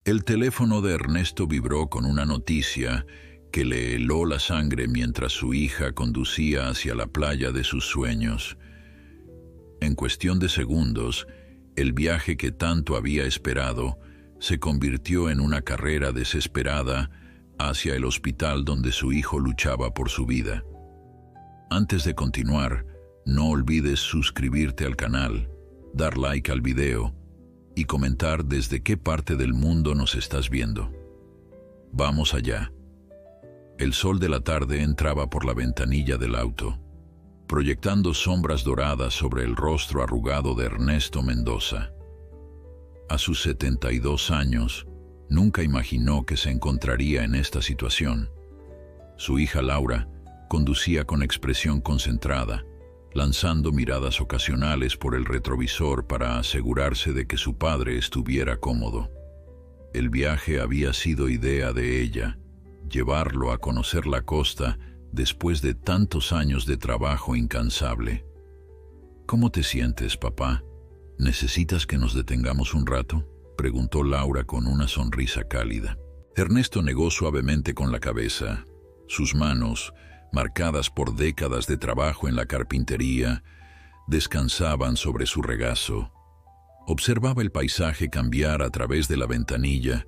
El teléfono de Ernesto vibró con una noticia que le heló la sangre mientras su hija conducía hacia la playa de sus sueños. En cuestión de segundos, el viaje que tanto había esperado se convirtió en una carrera desesperada hacia el hospital donde su hijo luchaba por su vida. Antes de continuar, no olvides suscribirte al canal, dar like al video y comentar desde qué parte del mundo nos estás viendo. Vamos allá. El sol de la tarde entraba por la ventanilla del auto, proyectando sombras doradas sobre el rostro arrugado de Ernesto Mendoza. A sus 72 años, nunca imaginó que se encontraría en esta situación. Su hija Laura conducía con expresión concentrada, lanzando miradas ocasionales por el retrovisor para asegurarse de que su padre estuviera cómodo. El viaje había sido idea de ella, llevarlo a conocer la costa después de tantos años de trabajo incansable. ¿Cómo te sientes, papá? ¿Necesitas que nos detengamos un rato?, preguntó Laura con una sonrisa cálida. Ernesto negó suavemente con la cabeza. Sus manos, marcadas por décadas de trabajo en la carpintería, descansaban sobre su regazo. Observaba el paisaje cambiar a través de la ventanilla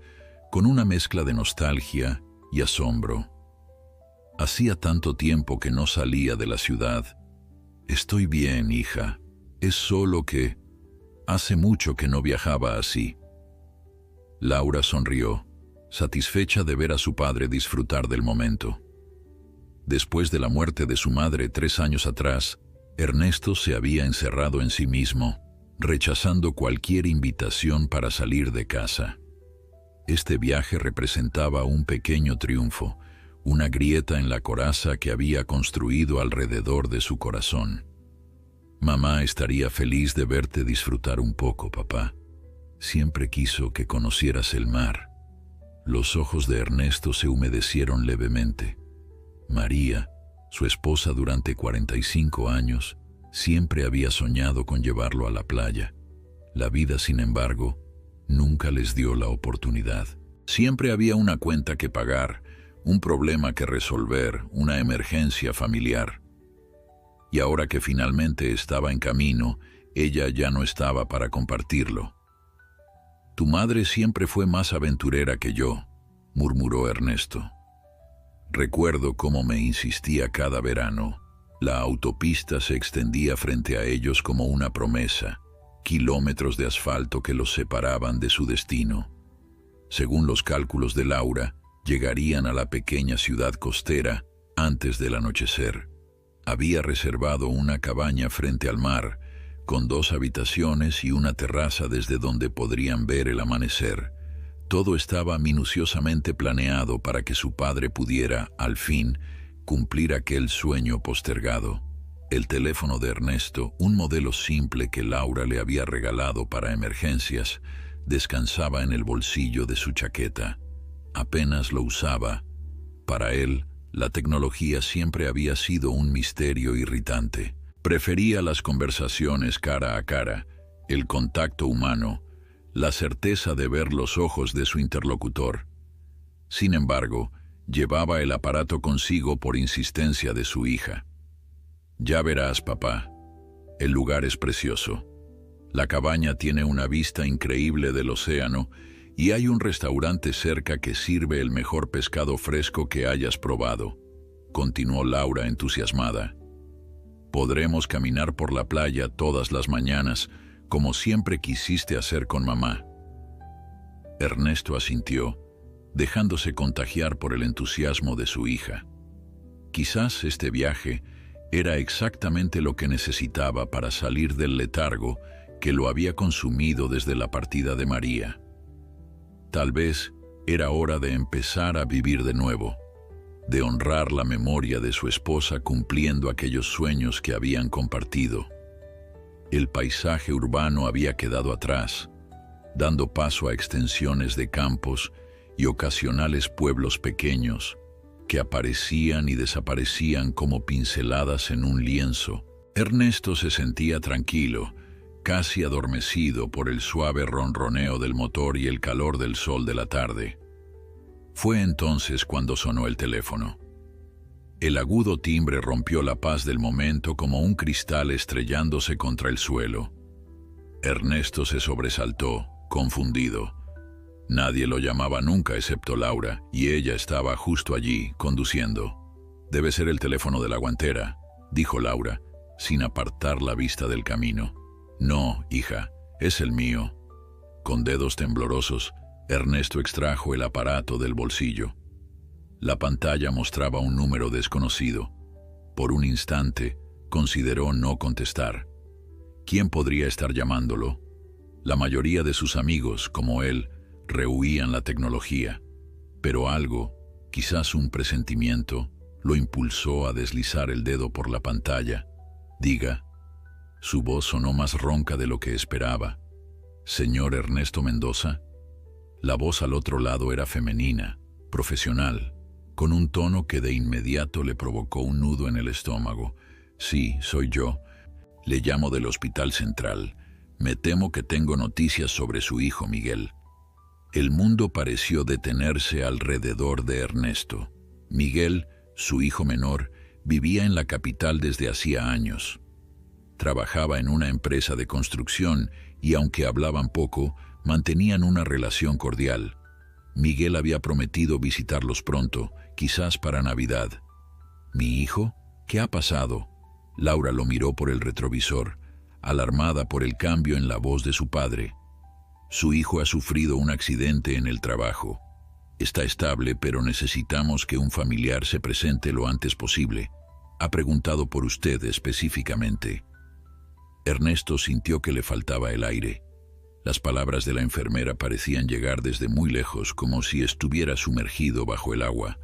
con una mezcla de nostalgia y asombro. Hacía tanto tiempo que no salía de la ciudad. Estoy bien, hija. Es solo que hace mucho que no viajaba así. Laura sonrió, satisfecha de ver a su padre disfrutar del momento. Después de la muerte de su madre 3 años atrás, Ernesto se había encerrado en sí mismo, rechazando cualquier invitación para salir de casa. Este viaje representaba un pequeño triunfo, una grieta en la coraza que había construido alrededor de su corazón. Mamá estaría feliz de verte disfrutar un poco, papá. Siempre quiso que conocieras el mar. Los ojos de Ernesto se humedecieron levemente. María, su esposa durante 45 años, siempre había soñado con llevarlo a la playa. La vida, sin embargo, nunca les dio la oportunidad. Siempre había una cuenta que pagar, un problema que resolver, una emergencia familiar. Y ahora que finalmente estaba en camino, ella ya no estaba para compartirlo. Tu madre siempre fue más aventurera que yo, murmuró Ernesto. Recuerdo cómo me insistía cada verano. La autopista se extendía frente a ellos como una promesa, kilómetros de asfalto que los separaban de su destino. Según los cálculos de Laura, llegarían a la pequeña ciudad costera antes del anochecer. Había reservado una cabaña frente al mar, con 2 habitaciones y una terraza desde donde podrían ver el amanecer. Todo estaba minuciosamente planeado para que su padre pudiera, al fin, cumplir aquel sueño postergado. El teléfono de Ernesto, un modelo simple que Laura le había regalado para emergencias, descansaba en el bolsillo de su chaqueta. Apenas lo usaba. Para él, la tecnología siempre había sido un misterio irritante. Prefería las conversaciones cara a cara, el contacto humano, la certeza de ver los ojos de su interlocutor. Sin embargo, llevaba el aparato consigo por insistencia de su hija. Ya verás, papá. El lugar es precioso. La cabaña tiene una vista increíble del océano y hay un restaurante cerca que sirve el mejor pescado fresco que hayas probado, continuó Laura entusiasmada. Podremos caminar por la playa todas las mañanas, como siempre quisiste hacer con mamá. Ernesto asintió, dejándose contagiar por el entusiasmo de su hija. Quizás este viaje era exactamente lo que necesitaba para salir del letargo que lo había consumido desde la partida de María. Tal vez era hora de empezar a vivir de nuevo, de honrar la memoria de su esposa cumpliendo aquellos sueños que habían compartido. El paisaje urbano había quedado atrás, dando paso a extensiones de campos y ocasionales pueblos pequeños que aparecían y desaparecían como pinceladas en un lienzo. Ernesto se sentía tranquilo, casi adormecido por el suave ronroneo del motor y el calor del sol de la tarde. Fue entonces cuando sonó el teléfono. El agudo timbre rompió la paz del momento como un cristal estrellándose contra el suelo. Ernesto se sobresaltó, confundido. Nadie lo llamaba nunca excepto Laura, y ella estaba justo allí, conduciendo. «Debe ser el teléfono de la guantera», dijo Laura, sin apartar la vista del camino. «No, hija, es el mío». Con dedos temblorosos, Ernesto extrajo el aparato del bolsillo. La pantalla mostraba un número desconocido. Por un instante, consideró no contestar. ¿Quién podría estar llamándolo? La mayoría de sus amigos, como él, rehuían la tecnología, pero algo, quizás un presentimiento, lo impulsó a deslizar el dedo por la pantalla. «Diga». Su voz sonó más ronca de lo que esperaba. «¿Señor Ernesto Mendoza?» La voz al otro lado era femenina, profesional, con un tono que de inmediato le provocó un nudo en el estómago. «Sí, soy yo. Le llamo del Hospital Central. Me temo que tengo noticias sobre su hijo Miguel». El mundo pareció detenerse alrededor de Ernesto. Miguel, su hijo menor, vivía en la capital desde hacía años. Trabajaba en una empresa de construcción y, aunque hablaban poco, mantenían una relación cordial. Miguel había prometido visitarlos pronto, quizás para Navidad. «¿Mi hijo? ¿Qué ha pasado?». Laura lo miró por el retrovisor, alarmada por el cambio en la voz de su padre. «Su hijo ha sufrido un accidente en el trabajo. Está estable, pero necesitamos que un familiar se presente lo antes posible. Ha preguntado por usted específicamente». Ernesto sintió que le faltaba el aire. Las palabras de la enfermera parecían llegar desde muy lejos, como si estuviera sumergido bajo el agua.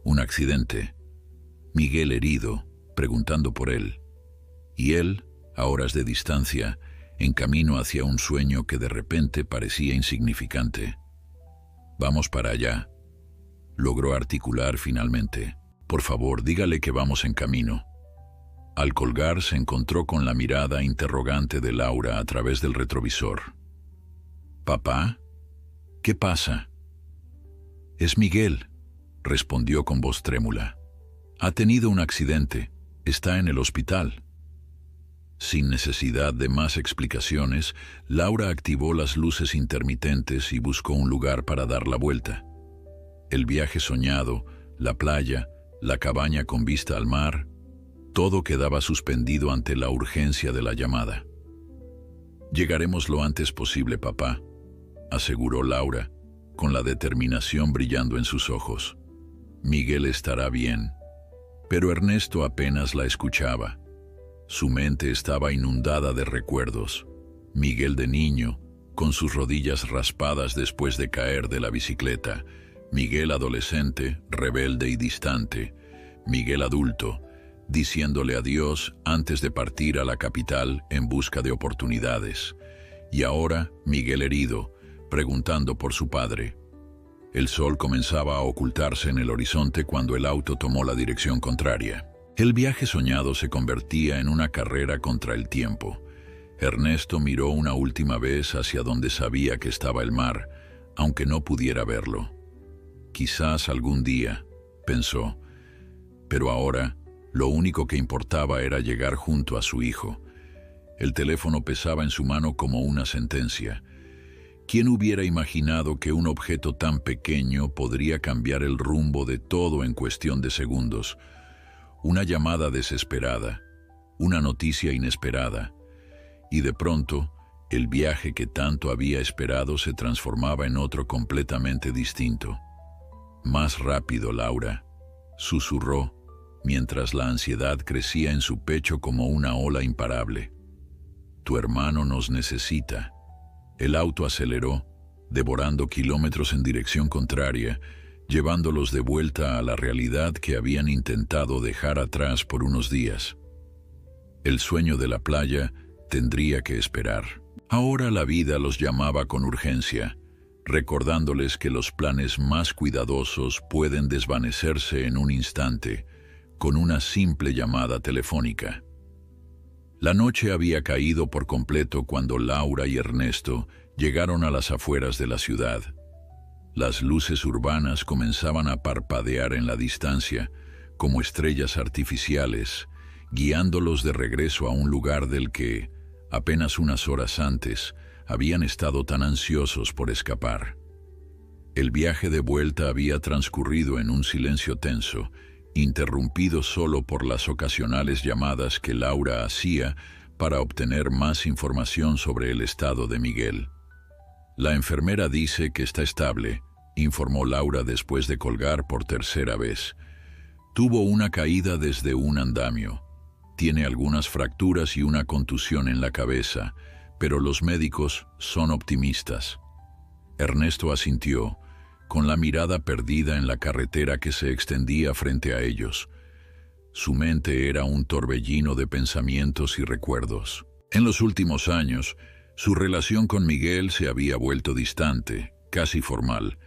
«Un accidente. Miguel herido, preguntando por él. Y él, a horas de distancia, en camino hacia un sueño que de repente parecía insignificante». «Vamos para allá», logró articular finalmente. «Por favor, dígale que vamos en camino». Al colgar se encontró con la mirada interrogante de Laura a través del retrovisor. «¿Papá? ¿Qué pasa?». «Es Miguel», respondió con voz trémula. «Ha tenido un accidente. Está en el hospital». Sin necesidad de más explicaciones, Laura activó las luces intermitentes y buscó un lugar para dar la vuelta. El viaje soñado, la playa, la cabaña con vista al mar, todo quedaba suspendido ante la urgencia de la llamada. «Llegaremos lo antes posible, papá», aseguró Laura, con la determinación brillando en sus ojos. «Miguel estará bien». Pero Ernesto apenas la escuchaba. Su mente estaba inundada de recuerdos. Miguel de niño, con sus rodillas raspadas después de caer de la bicicleta. Miguel adolescente, rebelde y distante. Miguel adulto, diciéndole adiós antes de partir a la capital en busca de oportunidades. Y ahora, Miguel herido, preguntando por su padre. El sol comenzaba a ocultarse en el horizonte cuando el auto tomó la dirección contraria. El viaje soñado se convertía en una carrera contra el tiempo. Ernesto miró una última vez hacia donde sabía que estaba el mar, aunque no pudiera verlo. «Quizás algún día», pensó, pero ahora lo único que importaba era llegar junto a su hijo. El teléfono pesaba en su mano como una sentencia. ¿Quién hubiera imaginado que un objeto tan pequeño podría cambiar el rumbo de todo en cuestión de segundos? Una llamada desesperada, una noticia inesperada, y de pronto, el viaje que tanto había esperado se transformaba en otro completamente distinto. «Más rápido, Laura», susurró, mientras la ansiedad crecía en su pecho como una ola imparable. «Tu hermano nos necesita». El auto aceleró, devorando kilómetros en dirección contraria, llevándolos de vuelta a la realidad que habían intentado dejar atrás por unos días. El sueño de la playa tendría que esperar. Ahora la vida los llamaba con urgencia, recordándoles que los planes más cuidadosos pueden desvanecerse en un instante, con una simple llamada telefónica. La noche había caído por completo cuando Laura y Ernesto llegaron a las afueras de la ciudad. Las luces urbanas comenzaban a parpadear en la distancia, como estrellas artificiales, guiándolos de regreso a un lugar del que, apenas unas horas antes, habían estado tan ansiosos por escapar. El viaje de vuelta había transcurrido en un silencio tenso, interrumpido solo por las ocasionales llamadas que Laura hacía para obtener más información sobre el estado de Miguel. La enfermera dice que está estable, informó Laura después de colgar por tercera vez. Tuvo una caída desde un andamio. Tiene algunas fracturas y una contusión en la cabeza, pero los médicos son optimistas. Ernesto asintió, con la mirada perdida en la carretera que se extendía frente a ellos. Su mente era un torbellino de pensamientos y recuerdos. En los últimos años, su relación con Miguel se había vuelto distante, casi formal.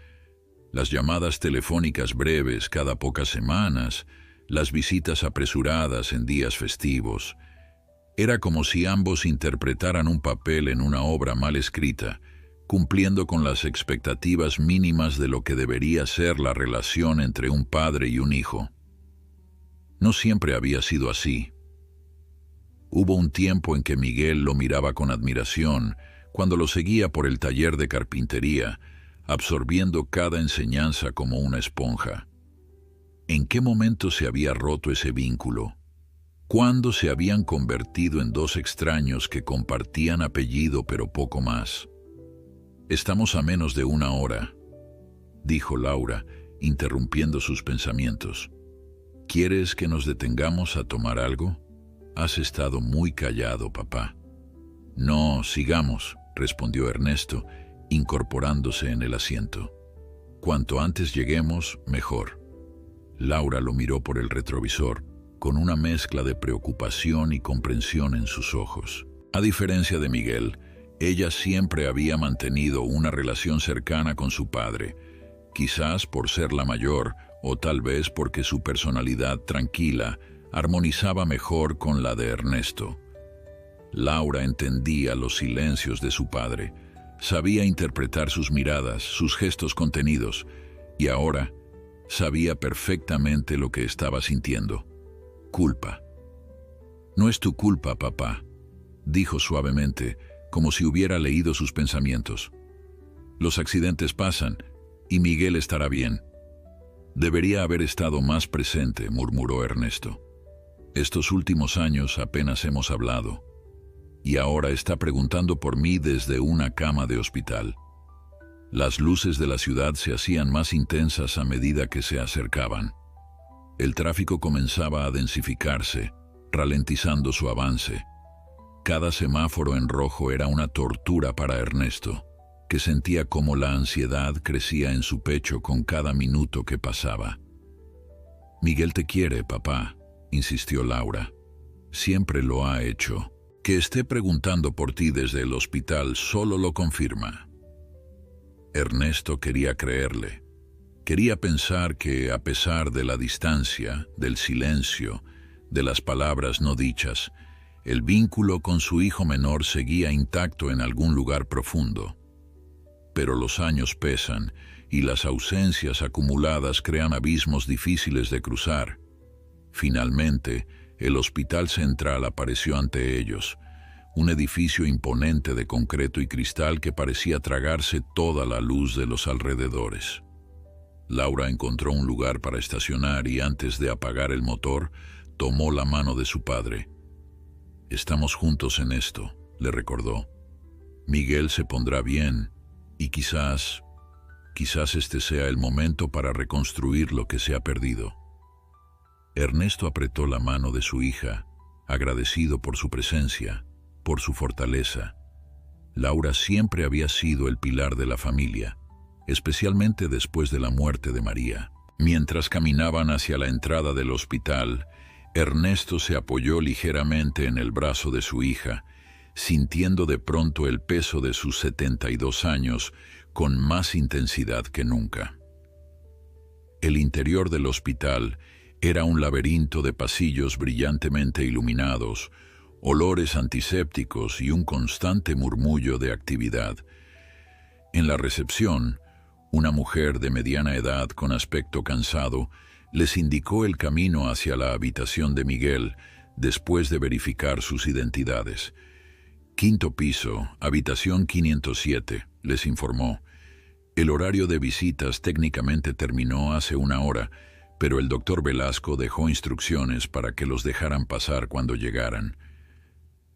Las llamadas telefónicas breves cada pocas semanas, las visitas apresuradas en días festivos. Era como si ambos interpretaran un papel en una obra mal escrita, cumpliendo con las expectativas mínimas de lo que debería ser la relación entre un padre y un hijo. No siempre había sido así. Hubo un tiempo en que Miguel lo miraba con admiración, cuando lo seguía por el taller de carpintería, absorbiendo cada enseñanza como una esponja. ¿En qué momento se había roto ese vínculo? ¿Cuándo se habían convertido en dos extraños que compartían apellido pero poco más? «Estamos a menos de una hora», dijo Laura, interrumpiendo sus pensamientos. «¿Quieres que nos detengamos a tomar algo? Has estado muy callado, papá». «No, sigamos», respondió Ernesto, incorporándose en el asiento. «Cuanto antes lleguemos, mejor». Laura lo miró por el retrovisor, con una mezcla de preocupación y comprensión en sus ojos. A diferencia de Miguel, ella siempre había mantenido una relación cercana con su padre, quizás por ser la mayor o tal vez porque su personalidad tranquila armonizaba mejor con la de Ernesto. Laura entendía los silencios de su padre, sabía interpretar sus miradas, sus gestos contenidos, y ahora sabía perfectamente lo que estaba sintiendo. Culpa. «No es tu culpa, papá», dijo suavemente, como si hubiera leído sus pensamientos. «Los accidentes pasan, y Miguel estará bien». «Debería haber estado más presente», murmuró Ernesto. «Estos últimos años apenas hemos hablado. Y ahora está preguntando por mí desde una cama de hospital». Las luces de la ciudad se hacían más intensas a medida que se acercaban. El tráfico comenzaba a densificarse, ralentizando su avance. Cada semáforo en rojo era una tortura para Ernesto, que sentía como la ansiedad crecía en su pecho con cada minuto que pasaba. «Miguel te quiere, papá», insistió Laura. «Siempre lo ha hecho. Que esté preguntando por ti desde el hospital solo lo confirma». Ernesto quería creerle. Quería pensar que, a pesar de la distancia, del silencio, de las palabras no dichas, el vínculo con su hijo menor seguía intacto en algún lugar profundo. Pero los años pesan y las ausencias acumuladas crean abismos difíciles de cruzar. Finalmente, el hospital central apareció ante ellos, un edificio imponente de concreto y cristal que parecía tragarse toda la luz de los alrededores. Laura encontró un lugar para estacionar y antes de apagar el motor, tomó la mano de su padre. «Estamos juntos en esto», le recordó. «Miguel se pondrá bien y quizás este sea el momento para reconstruir lo que se ha perdido». Ernesto apretó la mano de su hija, agradecido por su presencia, por su fortaleza. Laura siempre había sido el pilar de la familia, especialmente después de la muerte de María. Mientras caminaban hacia la entrada del hospital, Ernesto se apoyó ligeramente en el brazo de su hija, sintiendo de pronto el peso de sus 72 años con más intensidad que nunca. El interior del hospital era un laberinto de pasillos brillantemente iluminados, olores antisépticos y un constante murmullo de actividad. En la recepción, una mujer de mediana edad con aspecto cansado les indicó el camino hacia la habitación de Miguel después de verificar sus identidades. Quinto piso, habitación 507, les informó. El horario de visitas técnicamente terminó hace una hora, pero el doctor Velasco dejó instrucciones para que los dejaran pasar cuando llegaran.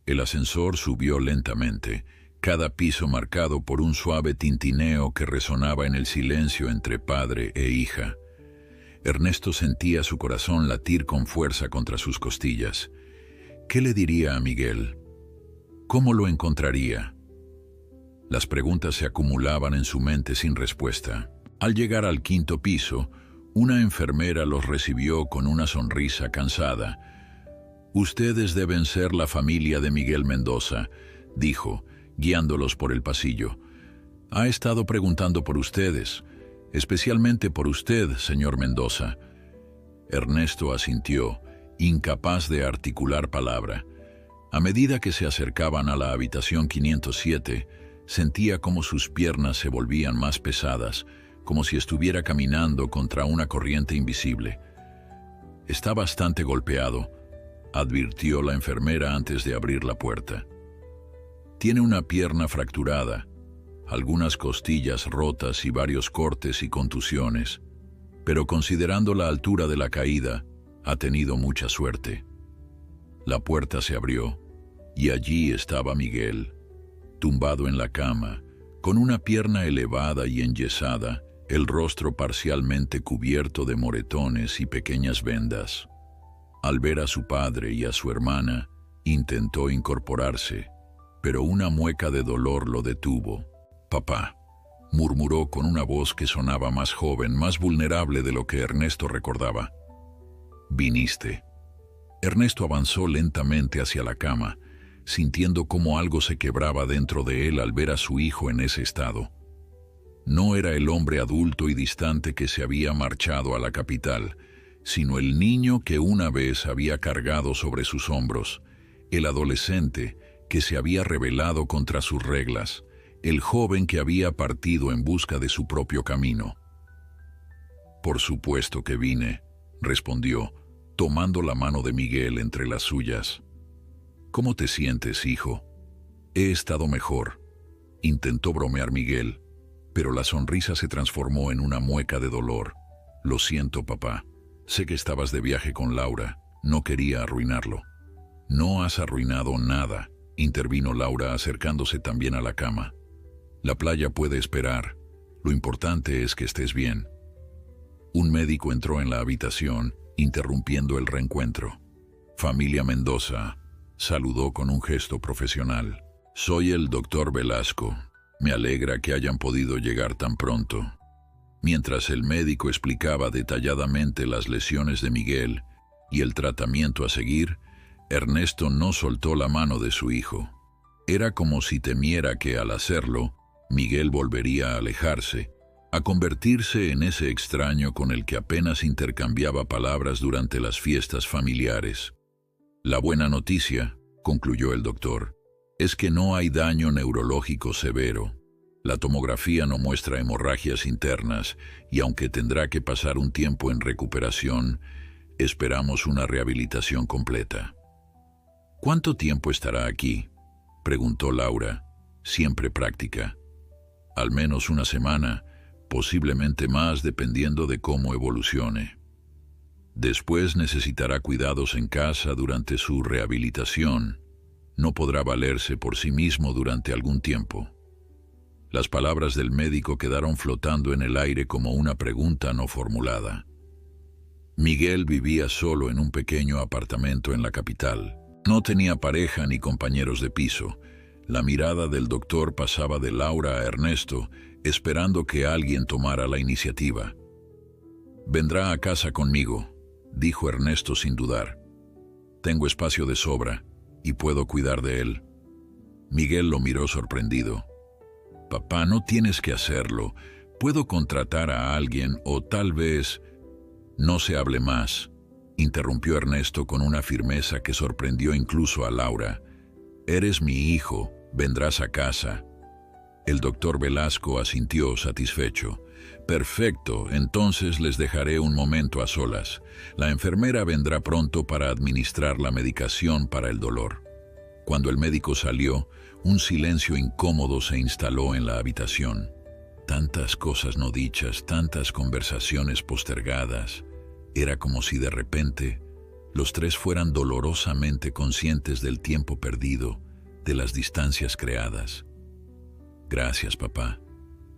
El ascensor subió lentamente, cada piso marcado por un suave tintineo que resonaba en el silencio entre padre e hija. Ernesto sentía su corazón latir con fuerza contra sus costillas. ¿Qué le diría a Miguel? ¿Cómo lo encontraría? Las preguntas se acumulaban en su mente sin respuesta. Al llegar al quinto piso, una enfermera los recibió con una sonrisa cansada. «Ustedes deben ser la familia de Miguel Mendoza», dijo, guiándolos por el pasillo. «Ha estado preguntando por ustedes, especialmente por usted, señor Mendoza». Ernesto asintió, incapaz de articular palabra. A medida que se acercaban a la habitación 507, sentía como sus piernas se volvían más pesadas, como si estuviera caminando contra una corriente invisible. «Está bastante golpeado», advirtió la enfermera antes de abrir la puerta. «Tiene una pierna fracturada, algunas costillas rotas y varios cortes y contusiones, pero considerando la altura de la caída, ha tenido mucha suerte». La puerta se abrió, y allí estaba Miguel, tumbado en la cama, con una pierna elevada y enyesada, el rostro parcialmente cubierto de moretones y pequeñas vendas. Al ver a su padre y a su hermana, intentó incorporarse, pero una mueca de dolor lo detuvo. «Papá», murmuró con una voz que sonaba más joven, más vulnerable de lo que Ernesto recordaba. «Viniste». Ernesto avanzó lentamente hacia la cama, sintiendo cómo algo se quebraba dentro de él al ver a su hijo en ese estado. No era el hombre adulto y distante que se había marchado a la capital, sino el niño que una vez había cargado sobre sus hombros, el adolescente que se había rebelado contra sus reglas, el joven que había partido en busca de su propio camino. «Por supuesto que vine», respondió, tomando la mano de Miguel entre las suyas. «¿Cómo te sientes, hijo?» «He estado mejor», intentó bromear Miguel, pero la sonrisa se transformó en una mueca de dolor. «Lo siento, papá. Sé que estabas de viaje con Laura. No quería arruinarlo». «No has arruinado nada», intervino Laura acercándose también a la cama. «La playa puede esperar. Lo importante es que estés bien». Un médico entró en la habitación, interrumpiendo el reencuentro. «Familia Mendoza», saludó con un gesto profesional. «Soy el doctor Velasco. Me alegra que hayan podido llegar tan pronto». Mientras el médico explicaba detalladamente las lesiones de Miguel y el tratamiento a seguir, Ernesto no soltó la mano de su hijo. Era como si temiera que al hacerlo, Miguel volvería a alejarse, a convertirse en ese extraño con el que apenas intercambiaba palabras durante las fiestas familiares. «La buena noticia», concluyó el doctor, «es que no hay daño neurológico severo. La tomografía no muestra hemorragias internas y aunque tendrá que pasar un tiempo en recuperación, esperamos una rehabilitación completa». «¿Cuánto tiempo estará aquí?», preguntó Laura, siempre práctica. «Al menos una semana, posiblemente más dependiendo de cómo evolucione. Después necesitará cuidados en casa durante su rehabilitación. No podrá valerse por sí mismo durante algún tiempo». Las palabras del médico quedaron flotando en el aire como una pregunta no formulada. Miguel vivía solo en un pequeño apartamento en la capital. No tenía pareja ni compañeros de piso. La mirada del doctor pasaba de Laura a Ernesto, esperando que alguien tomara la iniciativa. «Vendrá a casa conmigo», dijo Ernesto sin dudar. «Tengo espacio de sobra y puedo cuidar de él». Miguel lo miró sorprendido. «Papá, no tienes que hacerlo. Puedo contratar a alguien o tal vez...». «No se hable más», interrumpió Ernesto con una firmeza que sorprendió incluso a Laura. Eres mi hijo, vendrás a casa. El doctor Velasco asintió satisfecho. Perfecto, entonces les dejaré un momento a solas. La enfermera vendrá pronto para administrar la medicación para el dolor. Cuando el médico salió, un silencio incómodo se instaló en la habitación. Tantas cosas no dichas, tantas conversaciones postergadas. Era como si de repente los tres fueran dolorosamente conscientes del tiempo perdido, de las distancias creadas. Gracias, papá,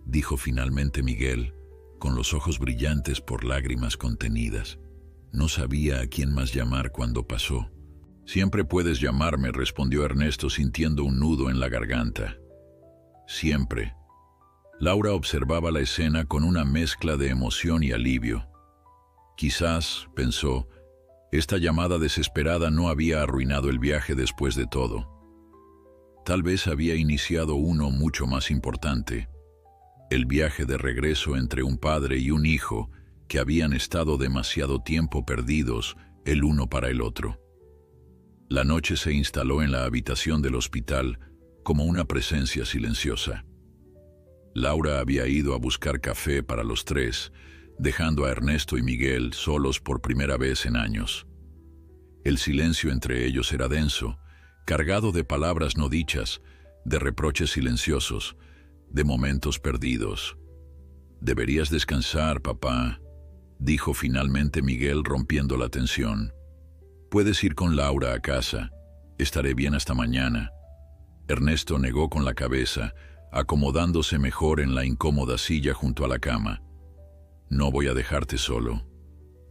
dijo finalmente Miguel, con los ojos brillantes por lágrimas contenidas. No sabía a quién más llamar cuando pasó. Siempre puedes llamarme, respondió Ernesto sintiendo un nudo en la garganta. Siempre. Laura observaba la escena con una mezcla de emoción y alivio. Quizás, pensó, esta llamada desesperada no había arruinado el viaje después de todo. Tal vez había iniciado uno mucho más importante, el viaje de regreso entre un padre y un hijo que habían estado demasiado tiempo perdidos el uno para el otro. La noche se instaló en la habitación del hospital como una presencia silenciosa. Laura había ido a buscar café para los tres, dejando a Ernesto y Miguel solos por primera vez en años. El silencio entre ellos era denso, cargado de palabras no dichas, de reproches silenciosos, de momentos perdidos. «Deberías descansar, papá», dijo finalmente Miguel rompiendo la tensión. «Puedes ir con Laura a casa. Estaré bien hasta mañana». Ernesto negó con la cabeza, acomodándose mejor en la incómoda silla junto a la cama. «No voy a dejarte solo.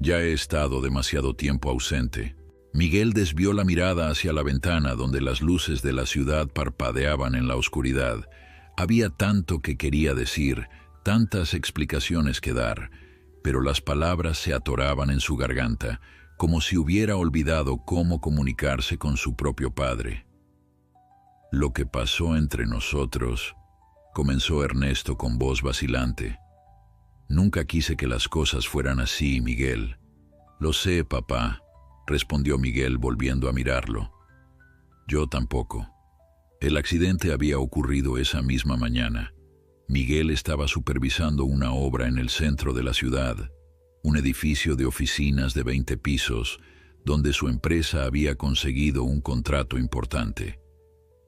Ya he estado demasiado tiempo ausente». Miguel desvió la mirada hacia la ventana donde las luces de la ciudad parpadeaban en la oscuridad. Había tanto que quería decir, tantas explicaciones que dar, pero las palabras se atoraban en su garganta, como si hubiera olvidado cómo comunicarse con su propio padre. «Lo que pasó entre nosotros», comenzó Ernesto con voz vacilante. «Nunca quise que las cosas fueran así, Miguel». «Lo sé, papá», respondió Miguel volviendo a mirarlo. «Yo tampoco». El accidente había ocurrido esa misma mañana. Miguel estaba supervisando una obra en el centro de la ciudad, un edificio de oficinas de 20 pisos, donde su empresa había conseguido un contrato importante.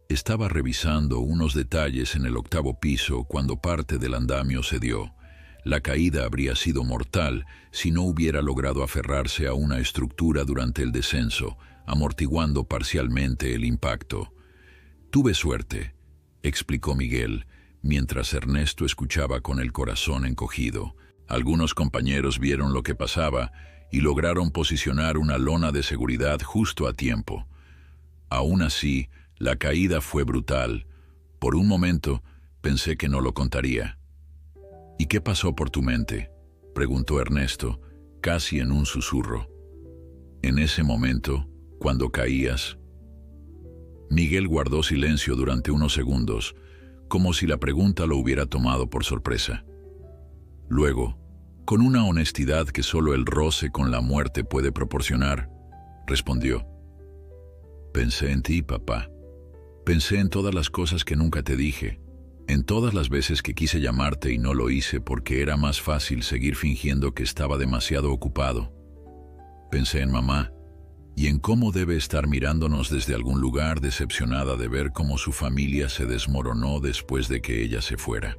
Estaba revisando unos detalles en el 8º piso cuando parte del andamio cedió. La caída habría sido mortal si no hubiera logrado aferrarse a una estructura durante el descenso, amortiguando parcialmente el impacto. «Tuve suerte», explicó Miguel, mientras Ernesto escuchaba con el corazón encogido. Algunos compañeros vieron lo que pasaba y lograron posicionar una lona de seguridad justo a tiempo. Aún así, la caída fue brutal. Por un momento, pensé que no lo contaría. «¿Y qué pasó por tu mente?», preguntó Ernesto, casi en un susurro. «En ese momento, cuando caías». Miguel guardó silencio durante unos segundos, como si la pregunta lo hubiera tomado por sorpresa. Luego, con una honestidad que solo el roce con la muerte puede proporcionar, respondió: «Pensé en ti, papá. Pensé en todas las cosas que nunca te dije, en todas las veces que quise llamarte y no lo hice porque era más fácil seguir fingiendo que estaba demasiado ocupado. Pensé en mamá y en cómo debe estar mirándonos desde algún lugar decepcionada de ver cómo su familia se desmoronó después de que ella se fuera».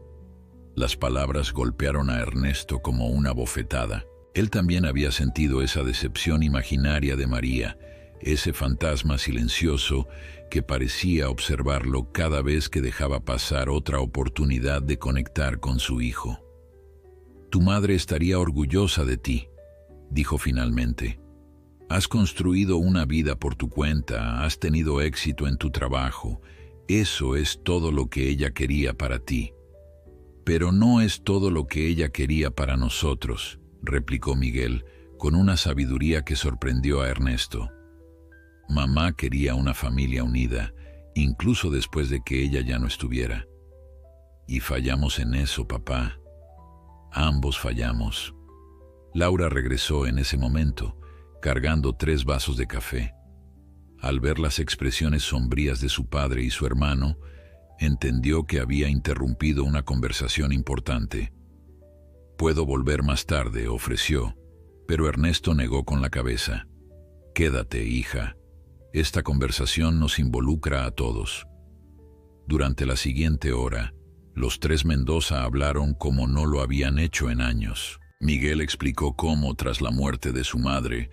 Las palabras golpearon a Ernesto como una bofetada. Él también había sentido esa decepción imaginaria de María, ese fantasma silencioso que parecía observarlo cada vez que dejaba pasar otra oportunidad de conectar con su hijo. «Tu madre estaría orgullosa de ti», dijo finalmente. «Has construido una vida por tu cuenta, has tenido éxito en tu trabajo. Eso es todo lo que ella quería para ti». «Pero no es todo lo que ella quería para nosotros», replicó Miguel, con una sabiduría que sorprendió a Ernesto. «Mamá quería una familia unida, incluso después de que ella ya no estuviera. Y fallamos en eso, papá. Ambos fallamos». Laura regresó en ese momento, cargando 3 vasos de café. Al ver las expresiones sombrías de su padre y su hermano, entendió que había interrumpido una conversación importante. «Puedo volver más tarde», ofreció, pero Ernesto negó con la cabeza. «Quédate, hija. Esta conversación nos involucra a todos». Durante la siguiente hora, los 3 Mendoza hablaron como no lo habían hecho en años. Miguel explicó cómo, tras la muerte de su madre,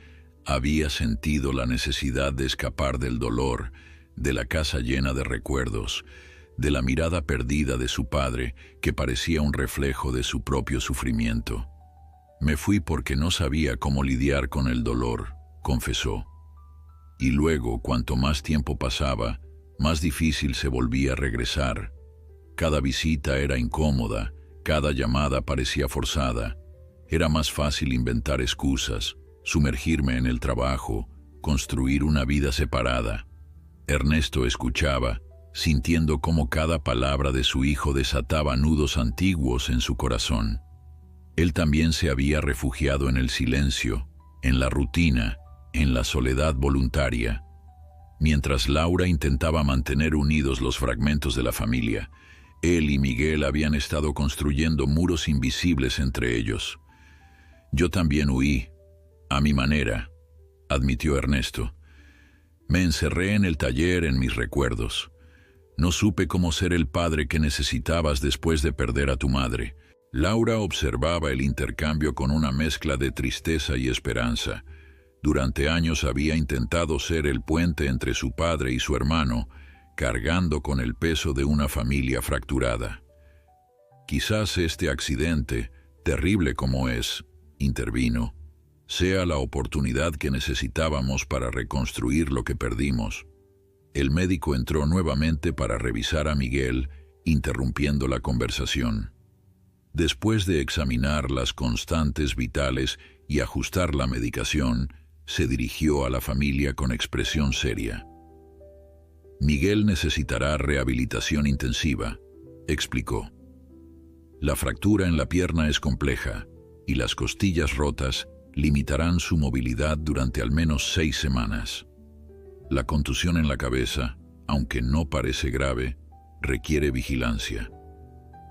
había sentido la necesidad de escapar del dolor, de la casa llena de recuerdos, de la mirada perdida de su padre, que parecía un reflejo de su propio sufrimiento. «Me fui porque no sabía cómo lidiar con el dolor», confesó. Y luego, cuanto más tiempo pasaba, más difícil se volvía a regresar. Cada visita era incómoda, cada llamada parecía forzada. Era más fácil inventar excusas, sumergirme en el trabajo, construir una vida separada. Ernesto escuchaba, sintiendo cómo cada palabra de su hijo desataba nudos antiguos en su corazón. Él también se había refugiado en el silencio, en la rutina, en la soledad voluntaria. Mientras Laura intentaba mantener unidos los fragmentos de la familia, él y Miguel habían estado construyendo muros invisibles entre ellos. «Yo también huí, a mi manera», admitió Ernesto. «Me encerré en el taller, en mis recuerdos. No supe cómo ser el padre que necesitabas después de perder a tu madre». Laura observaba el intercambio con una mezcla de tristeza y esperanza. Durante años había intentado ser el puente entre su padre y su hermano, cargando con el peso de una familia fracturada. «Quizás este accidente, terrible como es», intervino, «sea la oportunidad que necesitábamos para reconstruir lo que perdimos». El médico entró nuevamente para revisar a Miguel, interrumpiendo la conversación. Después de examinar las constantes vitales y ajustar la medicación, se dirigió a la familia con expresión seria. «Miguel necesitará rehabilitación intensiva», explicó. «La fractura en la pierna es compleja y las costillas rotas limitarán su movilidad durante al menos 6 semanas. La contusión en la cabeza, aunque no parece grave, requiere vigilancia.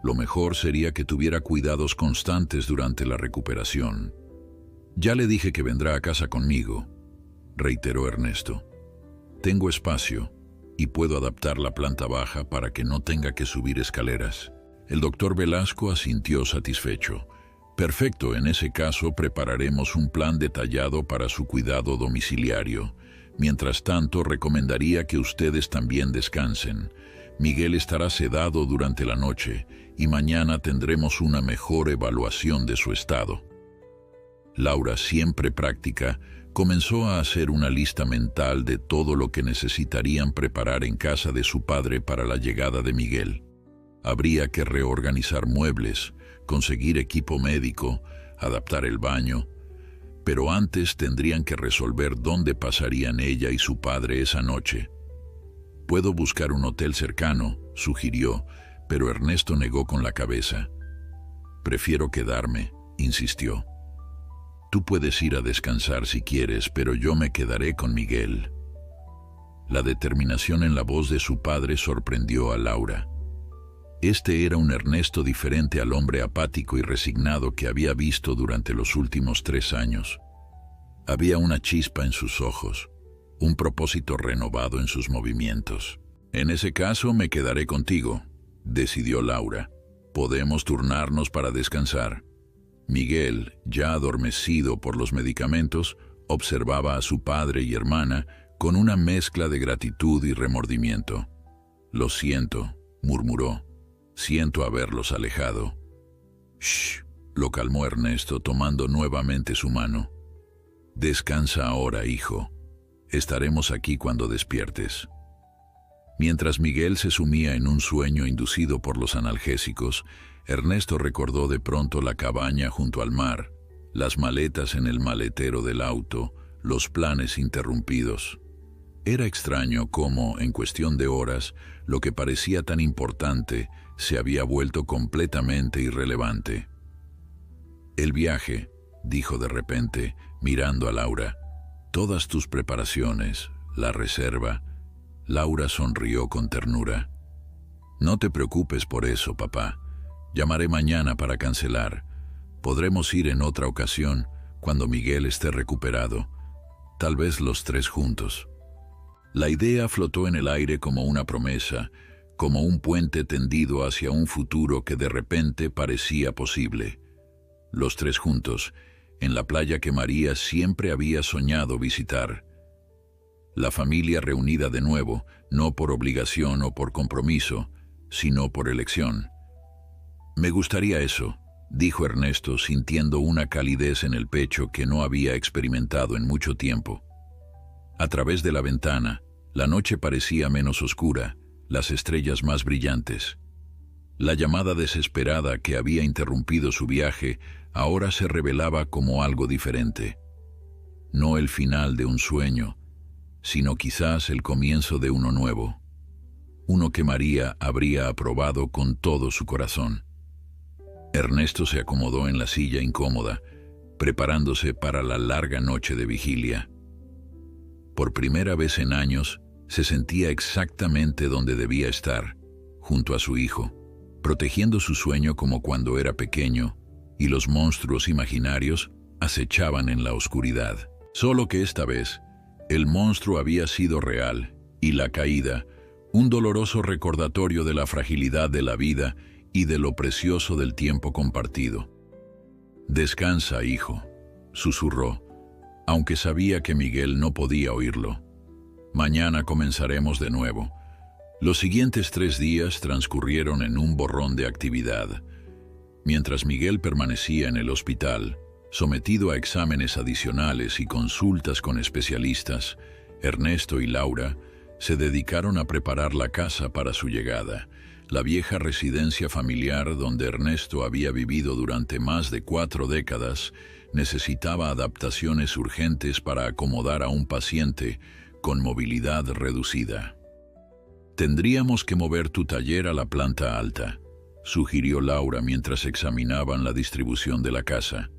Lo mejor sería que tuviera cuidados constantes durante la recuperación». «Ya le dije que vendrá a casa conmigo», reiteró Ernesto. «Tengo espacio y puedo adaptar la planta baja para que no tenga que subir escaleras». El doctor Velasco asintió satisfecho. «Perfecto, en ese caso prepararemos un plan detallado para su cuidado domiciliario. Mientras tanto, recomendaría que ustedes también descansen. Miguel estará sedado durante la noche y mañana tendremos una mejor evaluación de su estado». Laura, siempre práctica, comenzó a hacer una lista mental de todo lo que necesitarían preparar en casa de su padre para la llegada de Miguel. Habría que reorganizar muebles, conseguir equipo médico, adaptar el baño, pero antes tendrían que resolver dónde pasarían ella y su padre esa noche. «Puedo buscar un hotel cercano», sugirió, pero Ernesto negó con la cabeza. «Prefiero quedarme», insistió. «Tú puedes ir a descansar si quieres, pero yo me quedaré con Miguel». La determinación en la voz de su padre sorprendió a Laura. Este era un Ernesto diferente al hombre apático y resignado que había visto durante los últimos 3 años. Había una chispa en sus ojos, un propósito renovado en sus movimientos. «En ese caso me quedaré contigo», decidió Laura. «Podemos turnarnos para descansar». Miguel, ya adormecido por los medicamentos, observaba a su padre y hermana con una mezcla de gratitud y remordimiento. «Lo siento», murmuró. «Siento haberlos alejado». «Shh», lo calmó Ernesto, tomando nuevamente su mano. «Descansa ahora, hijo. Estaremos aquí cuando despiertes». Mientras Miguel se sumía en un sueño inducido por los analgésicos, Ernesto recordó de pronto la cabaña junto al mar, las maletas en el maletero del auto, los planes interrumpidos. Era extraño cómo, en cuestión de horas, lo que parecía tan importante se había vuelto completamente irrelevante. «El viaje», dijo de repente, mirando a Laura. Todas tus preparaciones, la reserva. Laura sonrió con ternura. No te preocupes por eso, papá. Llamaré mañana para cancelar. Podremos ir en otra ocasión, cuando Miguel esté recuperado. Tal vez los tres juntos. La idea flotó en el aire como una promesa, como un puente tendido hacia un futuro que de repente parecía posible. Los tres juntos, en la playa que María siempre había soñado visitar. La familia reunida de nuevo, no por obligación o por compromiso, sino por elección. Me gustaría eso, dijo Ernesto, sintiendo una calidez en el pecho que no había experimentado en mucho tiempo. A través de la ventana, la noche parecía menos oscura, las estrellas más brillantes. La llamada desesperada que había interrumpido su viaje ahora se revelaba como algo diferente. No el final de un sueño, sino quizás el comienzo de uno nuevo. Uno que María habría aprobado con todo su corazón. Ernesto se acomodó en la silla incómoda, preparándose para la larga noche de vigilia. Por primera vez en años, se sentía exactamente donde debía estar, junto a su hijo, protegiendo su sueño como cuando era pequeño, y los monstruos imaginarios acechaban en la oscuridad. Solo que esta vez, el monstruo había sido real, y la caída, un doloroso recordatorio de la fragilidad de la vida y de lo precioso del tiempo compartido. «Descansa, hijo», susurró, aunque sabía que Miguel no podía oírlo. «Mañana comenzaremos de nuevo». Los siguientes 3 días transcurrieron en un borrón de actividad. Mientras Miguel permanecía en el hospital, sometido a exámenes adicionales y consultas con especialistas, Ernesto y Laura se dedicaron a preparar la casa para su llegada. La vieja residencia familiar donde Ernesto había vivido durante más de 4 décadas necesitaba adaptaciones urgentes para acomodar a un paciente con movilidad reducida. «Tendríamos que mover tu taller a la planta alta», sugirió Laura mientras examinaban la distribución de la casa.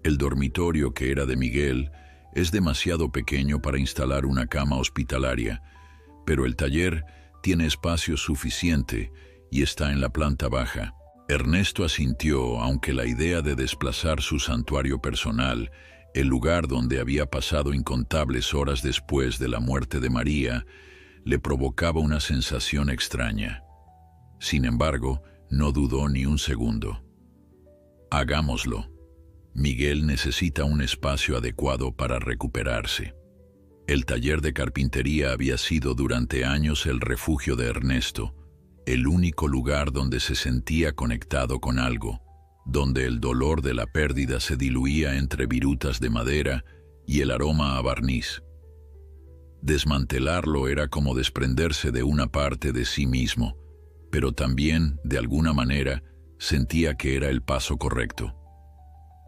«El dormitorio, que era de Miguel, es demasiado pequeño para instalar una cama hospitalaria, pero el taller tiene espacio suficiente y está en la planta baja». Ernesto asintió, aunque la idea de desplazar su santuario personal, el lugar donde había pasado incontables horas después de la muerte de María, le provocaba una sensación extraña. Sin embargo, no dudó ni un segundo. «Hagámoslo. Miguel necesita un espacio adecuado para recuperarse». El taller de carpintería había sido durante años el refugio de Ernesto, el único lugar donde se sentía conectado con algo, donde el dolor de la pérdida se diluía entre virutas de madera y el aroma a barniz. Desmantelarlo era como desprenderse de una parte de sí mismo, pero también, de alguna manera, sentía que era el paso correcto.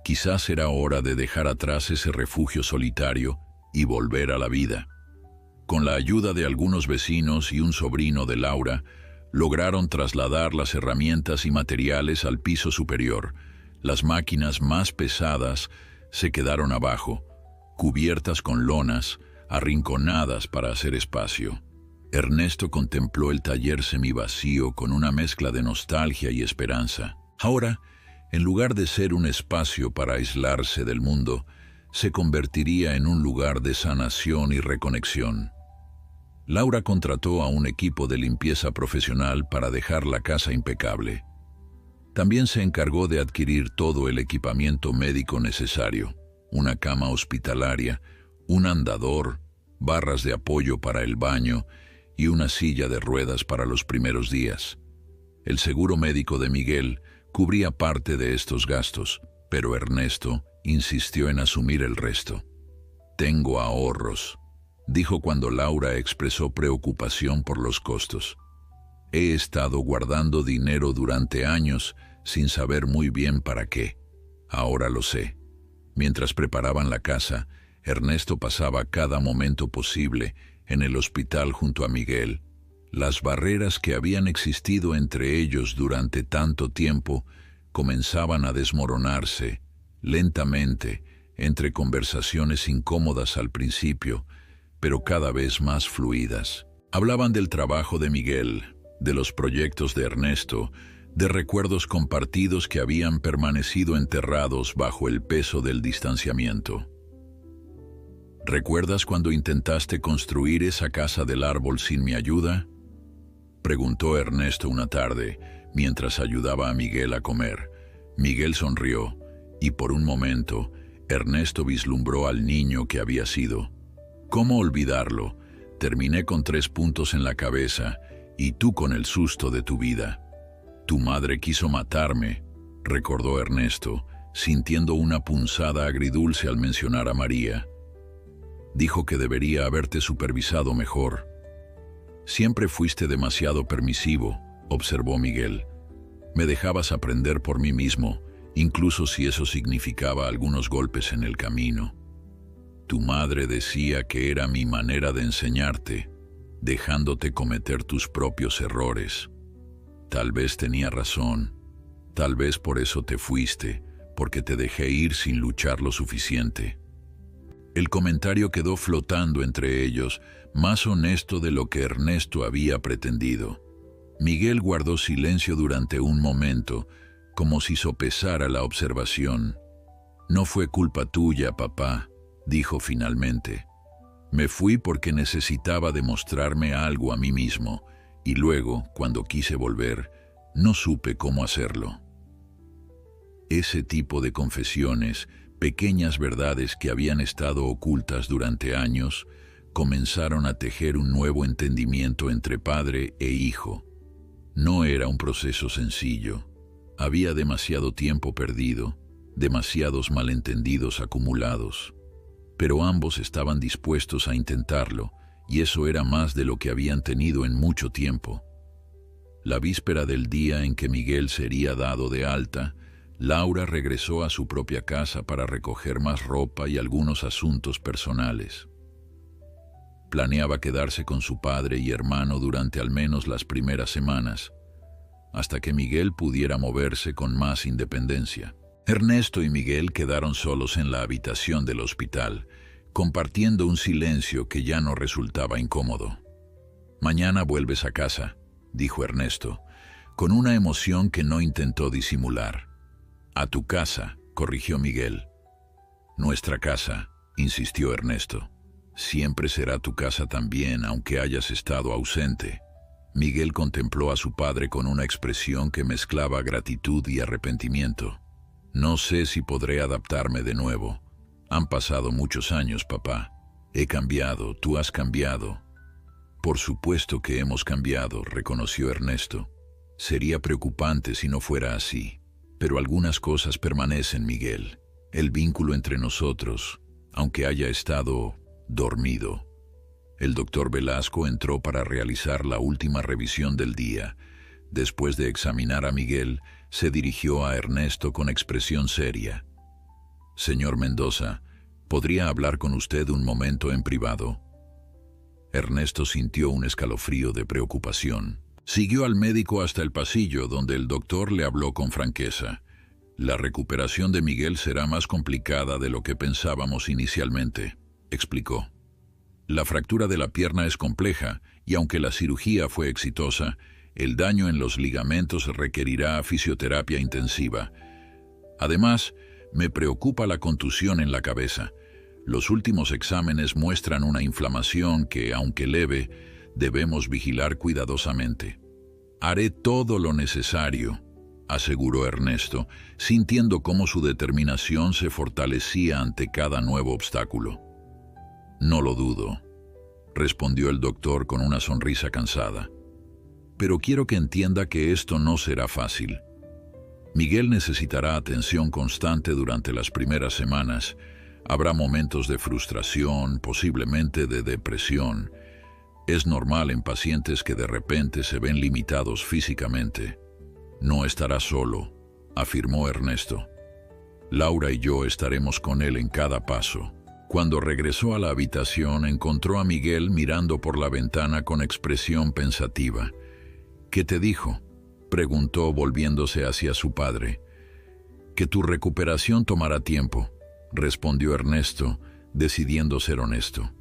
Quizás era hora de dejar atrás ese refugio solitario y volver a la vida. Con la ayuda de algunos vecinos y un sobrino de Laura, lograron trasladar las herramientas y materiales al piso superior. Las máquinas más pesadas se quedaron abajo, cubiertas con lonas, arrinconadas para hacer espacio. Ernesto contempló el taller semivacío con una mezcla de nostalgia y esperanza. Ahora, en lugar de ser un espacio para aislarse del mundo, se convertiría en un lugar de sanación y reconexión. Laura contrató a un equipo de limpieza profesional para dejar la casa impecable. También se encargó de adquirir todo el equipamiento médico necesario: una cama hospitalaria, un andador, barras de apoyo para el baño y una silla de ruedas para los primeros días. El seguro médico de Miguel cubría parte de estos gastos, pero Ernesto insistió en asumir el resto. «Tengo ahorros», dijo cuando Laura expresó preocupación por los costos. «He estado guardando dinero durante años sin saber muy bien para qué. Ahora lo sé». Mientras preparaban la casa, Ernesto pasaba cada momento posible en el hospital junto a Miguel. Las barreras que habían existido entre ellos durante tanto tiempo comenzaban a desmoronarse, lentamente, entre conversaciones incómodas al principio, pero cada vez más fluidas. Hablaban del trabajo de Miguel, de los proyectos de Ernesto, de recuerdos compartidos que habían permanecido enterrados bajo el peso del distanciamiento. ¿Recuerdas cuando intentaste construir esa casa del árbol sin mi ayuda?, preguntó Ernesto una tarde, mientras ayudaba a Miguel a comer. Miguel sonrió, y por un momento, Ernesto vislumbró al niño que había sido. ¿Cómo olvidarlo? Terminé con 3 puntos en la cabeza, y tú con el susto de tu vida. Tu madre quiso matarme, recordó Ernesto, sintiendo una punzada agridulce al mencionar a María. Dijo que debería haberte supervisado mejor. Siempre fuiste demasiado permisivo, observó Miguel. Me dejabas aprender por mí mismo, incluso si eso significaba algunos golpes en el camino. Tu madre decía que era mi manera de enseñarte, dejándote cometer tus propios errores. Tal vez tenía razón, tal vez por eso te fuiste, porque te dejé ir sin luchar lo suficiente. El comentario quedó flotando entre ellos, más honesto de lo que Ernesto había pretendido. Miguel guardó silencio durante un momento, como si sopesara la observación. No fue culpa tuya, papá, dijo finalmente. Me fui porque necesitaba demostrarme algo a mí mismo, y luego, cuando quise volver, no supe cómo hacerlo. Ese tipo de confesiones, pequeñas verdades que habían estado ocultas durante años, comenzaron a tejer un nuevo entendimiento entre padre e hijo. No era un proceso sencillo. Había demasiado tiempo perdido, demasiados malentendidos acumulados. Pero ambos estaban dispuestos a intentarlo, y eso era más de lo que habían tenido en mucho tiempo. La víspera del día en que Miguel sería dado de alta, Laura regresó a su propia casa para recoger más ropa y algunos asuntos personales. Planeaba quedarse con su padre y hermano durante al menos las primeras semanas, hasta que Miguel pudiera moverse con más independencia. Ernesto y Miguel quedaron solos en la habitación del hospital, compartiendo un silencio que ya no resultaba incómodo. «Mañana vuelves a casa», dijo Ernesto, con una emoción que no intentó disimular. «A tu casa», corrigió Miguel. «Nuestra casa», insistió Ernesto. «Siempre será tu casa también, aunque hayas estado ausente». Miguel contempló a su padre con una expresión que mezclaba gratitud y arrepentimiento. «No sé si podré adaptarme de nuevo. Han pasado muchos años, papá. He cambiado, tú has cambiado». «Por supuesto que hemos cambiado», reconoció Ernesto. «Sería preocupante si no fuera así. Pero algunas cosas permanecen, Miguel. El vínculo entre nosotros, aunque haya estado dormido». El doctor Velasco entró para realizar la última revisión del día. Después de examinar a Miguel, se dirigió a Ernesto con expresión seria. «Señor Mendoza, ¿podría hablar con usted un momento en privado?» Ernesto sintió un escalofrío de preocupación. Siguió al médico hasta el pasillo, donde el doctor le habló con franqueza. «La recuperación de Miguel será más complicada de lo que pensábamos inicialmente», explicó. «La fractura de la pierna es compleja, y aunque la cirugía fue exitosa, el daño en los ligamentos requerirá fisioterapia intensiva. Además, me preocupa la contusión en la cabeza. Los últimos exámenes muestran una inflamación que, aunque leve, debemos vigilar cuidadosamente». «Haré todo lo necesario», aseguró Ernesto, sintiendo cómo su determinación se fortalecía ante cada nuevo obstáculo. «No lo dudo», respondió el doctor con una sonrisa cansada. «Pero quiero que entienda que esto no será fácil. Miguel necesitará atención constante durante las primeras semanas. Habrá momentos de frustración, posiblemente de depresión. Es normal en pacientes que de repente se ven limitados físicamente. No estará solo», afirmó Ernesto. «Laura y yo estaremos con él en cada paso». Cuando regresó a la habitación, encontró a Miguel mirando por la ventana con expresión pensativa. «¿Qué te dijo?», preguntó volviéndose hacia su padre. «Que tu recuperación tomará tiempo», respondió Ernesto, decidiendo ser honesto.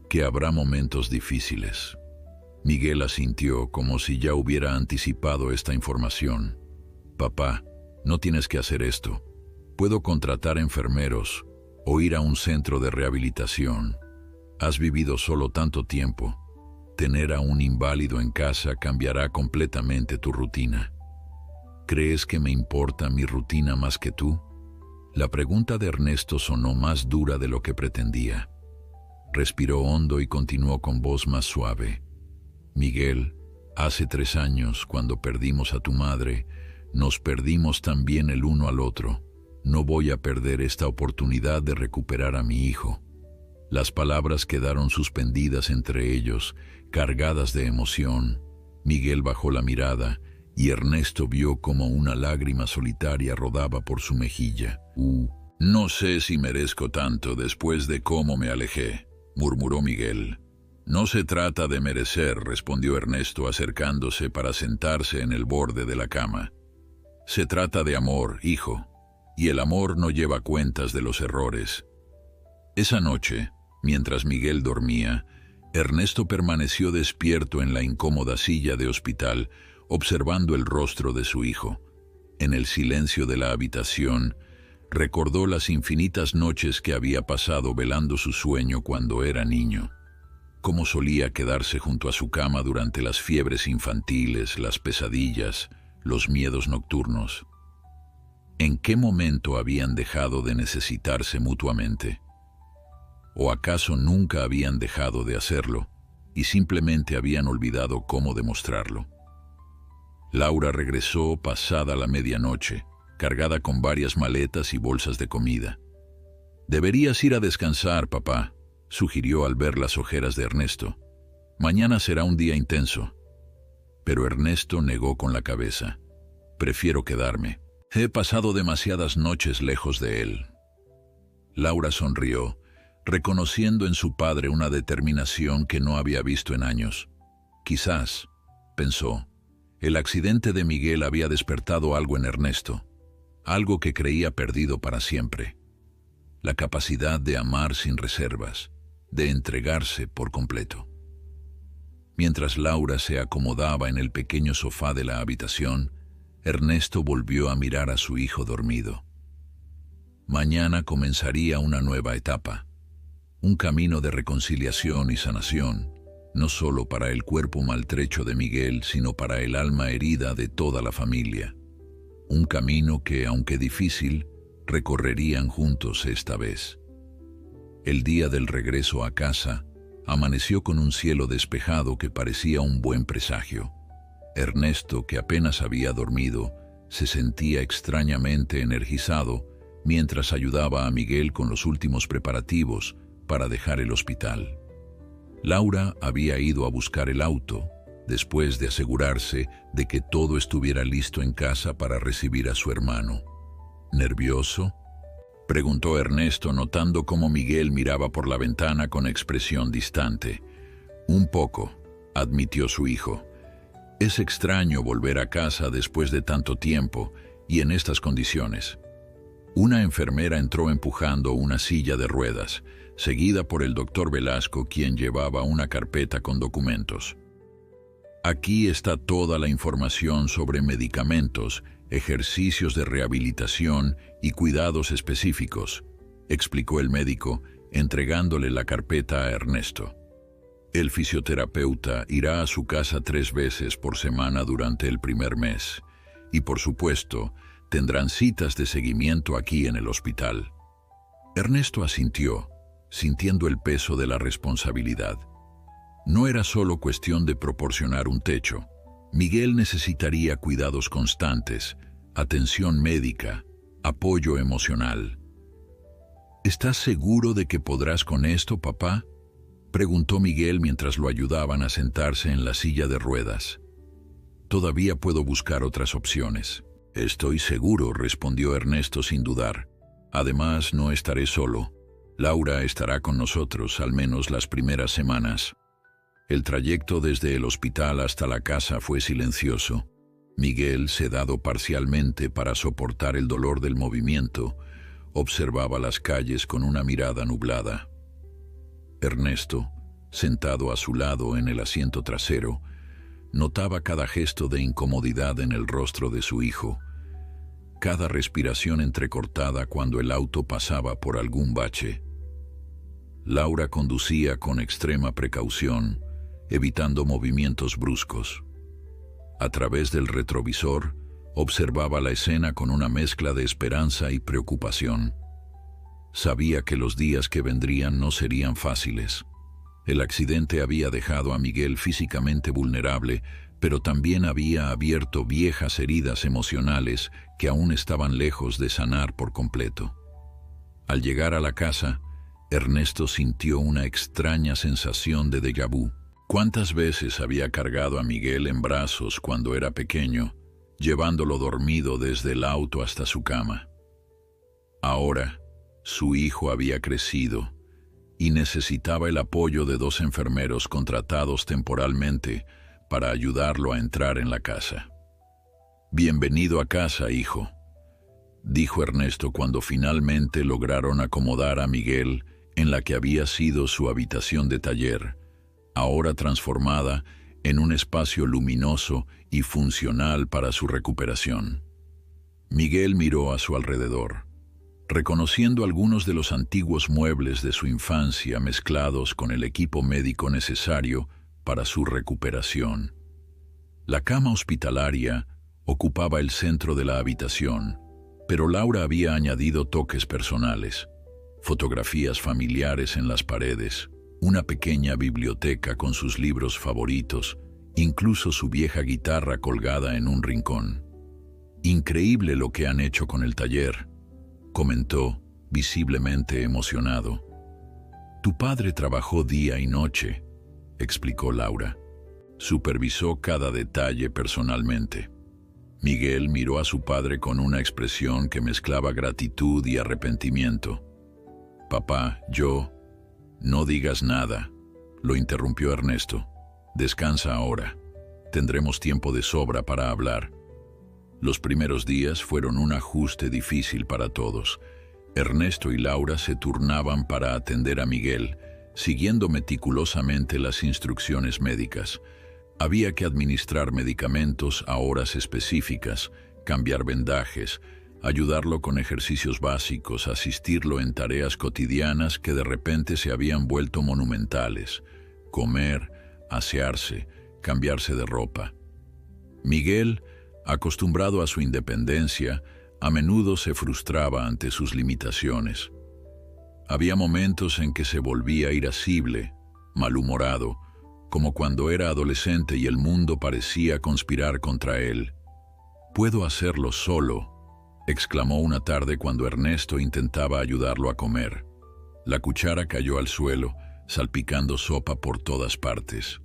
Que habrá momentos difíciles. Miguel asintió como si ya hubiera anticipado esta información. Papá, no tienes que hacer esto. Puedo contratar enfermeros o ir a un centro de rehabilitación. Has vivido solo tanto tiempo. Tener a un inválido en casa cambiará completamente tu rutina. ¿Crees que me importa mi rutina más que tú? La pregunta de Ernesto sonó más dura de lo que pretendía. Respiró hondo y continuó con voz más suave. Miguel, hace 3 años, cuando perdimos a tu madre, nos perdimos también el uno al otro. No voy a perder esta oportunidad de recuperar a mi hijo. Las palabras quedaron suspendidas entre ellos, cargadas de emoción. Miguel bajó la mirada y Ernesto vio como una lágrima solitaria rodaba por su mejilla. No sé si merezco tanto después de cómo me alejé, murmuró Miguel. No se trata de merecer, respondió Ernesto acercándose para sentarse en el borde de la cama. Se trata de amor, hijo, y el amor no lleva cuentas de los errores. Esa noche, mientras Miguel dormía, Ernesto permaneció despierto en la incómoda silla de hospital, observando el rostro de su hijo. En el silencio de la habitación, recordó las infinitas noches que había pasado velando su sueño cuando era niño. Cómo solía quedarse junto a su cama durante las fiebres infantiles, las pesadillas, los miedos nocturnos. ¿En qué momento habían dejado de necesitarse mutuamente? ¿O acaso nunca habían dejado de hacerlo y simplemente habían olvidado cómo demostrarlo? Laura regresó pasada la medianoche, cargada con varias maletas y bolsas de comida. «Deberías ir a descansar, papá», sugirió al ver las ojeras de Ernesto. «Mañana será un día intenso». Pero Ernesto negó con la cabeza. «Prefiero quedarme. He pasado demasiadas noches lejos de él». Laura sonrió, reconociendo en su padre una determinación que no había visto en años. Quizás, pensó, el accidente de Miguel había despertado algo en Ernesto, algo que creía perdido para siempre. La capacidad de amar sin reservas, de entregarse por completo. Mientras Laura se acomodaba en el pequeño sofá de la habitación, Ernesto volvió a mirar a su hijo dormido. Mañana comenzaría una nueva etapa, un camino de reconciliación y sanación, no solo para el cuerpo maltrecho de Miguel, sino para el alma herida de toda la familia. Un camino que, aunque difícil, recorrerían juntos esta vez. El día del regreso a casa, amaneció con un cielo despejado que parecía un buen presagio. Ernesto, que apenas había dormido, se sentía extrañamente energizado mientras ayudaba a Miguel con los últimos preparativos para dejar el hospital. Laura había ido a buscar el auto, después de asegurarse de que todo estuviera listo en casa para recibir a su hermano. ¿Nervioso?, preguntó Ernesto, notando cómo Miguel miraba por la ventana con expresión distante. Un poco, admitió su hijo. Es extraño volver a casa después de tanto tiempo y en estas condiciones. Una enfermera entró empujando una silla de ruedas, seguida por el doctor Velasco, quien llevaba una carpeta con documentos. Aquí está toda la información sobre medicamentos, ejercicios de rehabilitación y cuidados específicos, explicó el médico, entregándole la carpeta a Ernesto. El fisioterapeuta irá a su casa 3 veces por semana durante el primer mes y, por supuesto, tendrán citas de seguimiento aquí en el hospital. Ernesto asintió, sintiendo el peso de la responsabilidad. No era solo cuestión de proporcionar un techo. Miguel necesitaría cuidados constantes, atención médica, apoyo emocional. ¿Estás seguro de que podrás con esto, papá?, preguntó Miguel mientras lo ayudaban a sentarse en la silla de ruedas. Todavía puedo buscar otras opciones. Estoy seguro, respondió Ernesto sin dudar. Además, no estaré solo. Laura estará con nosotros al menos las primeras semanas. El trayecto desde el hospital hasta la casa fue silencioso. Miguel, sedado parcialmente para soportar el dolor del movimiento, observaba las calles con una mirada nublada. Ernesto, sentado a su lado en el asiento trasero, notaba cada gesto de incomodidad en el rostro de su hijo, cada respiración entrecortada cuando el auto pasaba por algún bache. Laura conducía con extrema precaución, evitando movimientos bruscos. A través del retrovisor, observaba la escena con una mezcla de esperanza y preocupación. Sabía que los días que vendrían no serían fáciles. El accidente había dejado a Miguel físicamente vulnerable, pero también había abierto viejas heridas emocionales que aún estaban lejos de sanar por completo. Al llegar a la casa, Ernesto sintió una extraña sensación de déjà vu. ¿Cuántas veces había cargado a Miguel en brazos cuando era pequeño, llevándolo dormido desde el auto hasta su cama? Ahora, su hijo había crecido y necesitaba el apoyo de 2 enfermeros contratados temporalmente para ayudarlo a entrar en la casa. «Bienvenido a casa, hijo», dijo Ernesto cuando finalmente lograron acomodar a Miguel en la que había sido su habitación de taller, ahora transformada en un espacio luminoso y funcional para su recuperación. Miguel miró a su alrededor, reconociendo algunos de los antiguos muebles de su infancia mezclados con el equipo médico necesario para su recuperación. La cama hospitalaria ocupaba el centro de la habitación, pero Laura había añadido toques personales, fotografías familiares en las paredes, una pequeña biblioteca con sus libros favoritos, incluso su vieja guitarra colgada en un rincón. «Increíble lo que han hecho con el taller», comentó, visiblemente emocionado. «Tu padre trabajó día y noche», explicó Laura. «Supervisó cada detalle personalmente». Miguel miró a su padre con una expresión que mezclaba gratitud y arrepentimiento. «Papá, yo...» «No digas nada», lo interrumpió Ernesto. «Descansa ahora. Tendremos tiempo de sobra para hablar». Los primeros días fueron un ajuste difícil para todos. Ernesto y Laura se turnaban para atender a Miguel, siguiendo meticulosamente las instrucciones médicas. Había que administrar medicamentos a horas específicas, cambiar vendajes, ayudarlo con ejercicios básicos, asistirlo en tareas cotidianas que de repente se habían vuelto monumentales: comer, asearse, cambiarse de ropa. Miguel, acostumbrado a su independencia, a menudo se frustraba ante sus limitaciones. Había momentos en que se volvía irascible, malhumorado, como cuando era adolescente y el mundo parecía conspirar contra él. «Puedo hacerlo solo», exclamó una tarde cuando Ernesto intentaba ayudarlo a comer. La cuchara cayó al suelo, salpicando sopa por todas partes.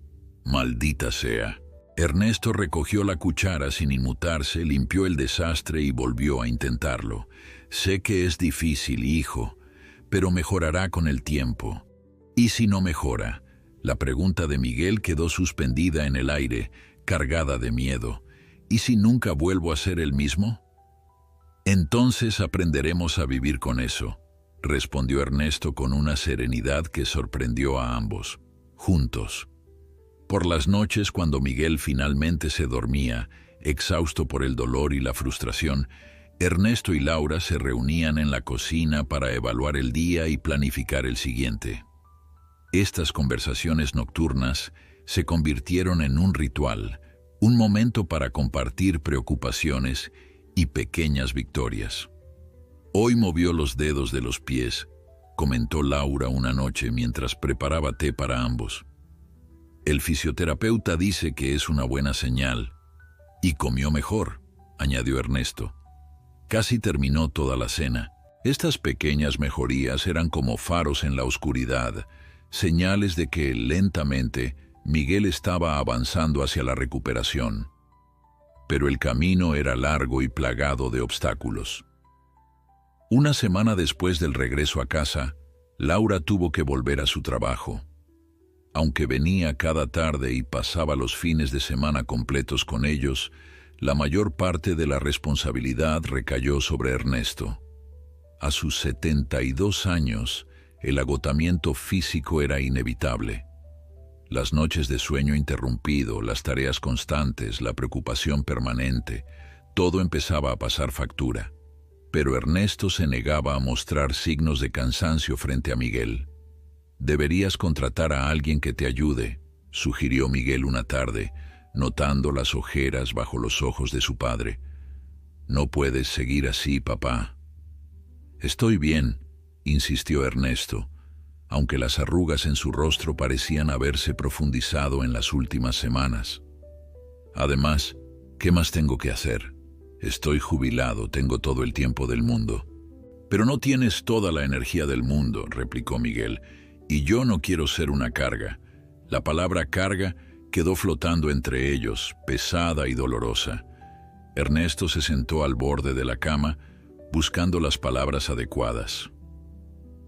«Maldita sea». Ernesto recogió la cuchara sin inmutarse, limpió el desastre y volvió a intentarlo. «Sé que es difícil, hijo, pero mejorará con el tiempo». «¿Y si no mejora?». La pregunta de Miguel quedó suspendida en el aire, cargada de miedo. «¿Y si nunca vuelvo a ser el mismo?». «Entonces aprenderemos a vivir con eso», respondió Ernesto con una serenidad que sorprendió a ambos. Juntos. Por las noches, cuando Miguel finalmente se dormía, exhausto por el dolor y la frustración, Ernesto y Laura se reunían en la cocina para evaluar el día y planificar el siguiente. Estas conversaciones nocturnas se convirtieron en un ritual, un momento para compartir preocupaciones y pequeñas victorias. «Hoy movió los dedos de los pies», comentó Laura una noche mientras preparaba té para ambos. «El fisioterapeuta dice que es una buena señal». «Y comió mejor», añadió Ernesto. Casi terminó toda la cena. Estas pequeñas mejorías eran como faros en la oscuridad, señales de que, lentamente, Miguel estaba avanzando hacia la recuperación. Pero el camino era largo y plagado de obstáculos. Una semana después del regreso a casa, Laura tuvo que volver a su trabajo. Aunque venía cada tarde y pasaba los fines de semana completos con ellos, la mayor parte de la responsabilidad recayó sobre Ernesto. A sus 72 años, el agotamiento físico era inevitable. Las noches de sueño interrumpido, las tareas constantes, la preocupación permanente, todo empezaba a pasar factura. Pero Ernesto se negaba a mostrar signos de cansancio frente a Miguel. «Deberías contratar a alguien que te ayude», sugirió Miguel una tarde, notando las ojeras bajo los ojos de su padre. «No puedes seguir así, papá». «Estoy bien», insistió Ernesto, aunque las arrugas en su rostro parecían haberse profundizado en las últimas semanas. «Además, ¿qué más tengo que hacer? Estoy jubilado, tengo todo el tiempo del mundo». «Pero no tienes toda la energía del mundo», replicó Miguel, «y yo no quiero ser una carga». La palabra carga quedó flotando entre ellos, pesada y dolorosa. Ernesto se sentó al borde de la cama, buscando las palabras adecuadas.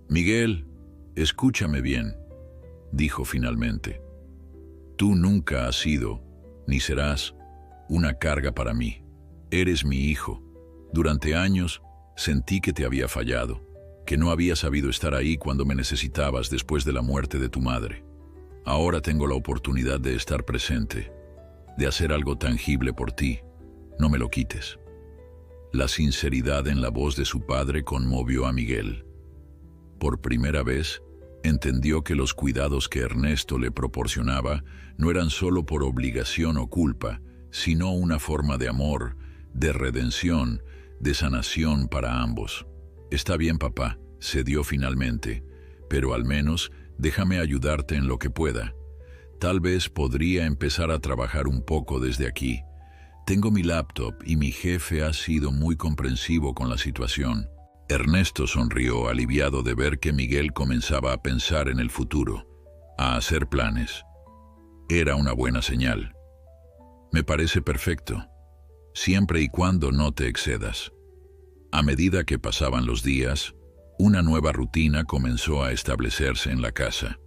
«Miguel, escúchame bien», dijo finalmente. «Tú nunca has sido, ni serás, una carga para mí. Eres mi hijo. Durante años sentí que te había fallado, que no había sabido estar ahí cuando me necesitabas después de la muerte de tu madre. Ahora tengo la oportunidad de estar presente, de hacer algo tangible por ti. No me lo quites». La sinceridad en la voz de su padre conmovió a Miguel. Por primera vez, entendió que los cuidados que Ernesto le proporcionaba no eran solo por obligación o culpa, sino una forma de amor, de redención, de sanación para ambos. «Está bien, papá», cedió finalmente, «pero al menos déjame ayudarte en lo que pueda. Tal vez podría empezar a trabajar un poco desde aquí. Tengo mi laptop y mi jefe ha sido muy comprensivo con la situación». Ernesto sonrió, aliviado de ver que Miguel comenzaba a pensar en el futuro, a hacer planes. Era una buena señal. «Me parece perfecto, siempre y cuando no te excedas». A medida que pasaban los días, una nueva rutina comenzó a establecerse en la casa.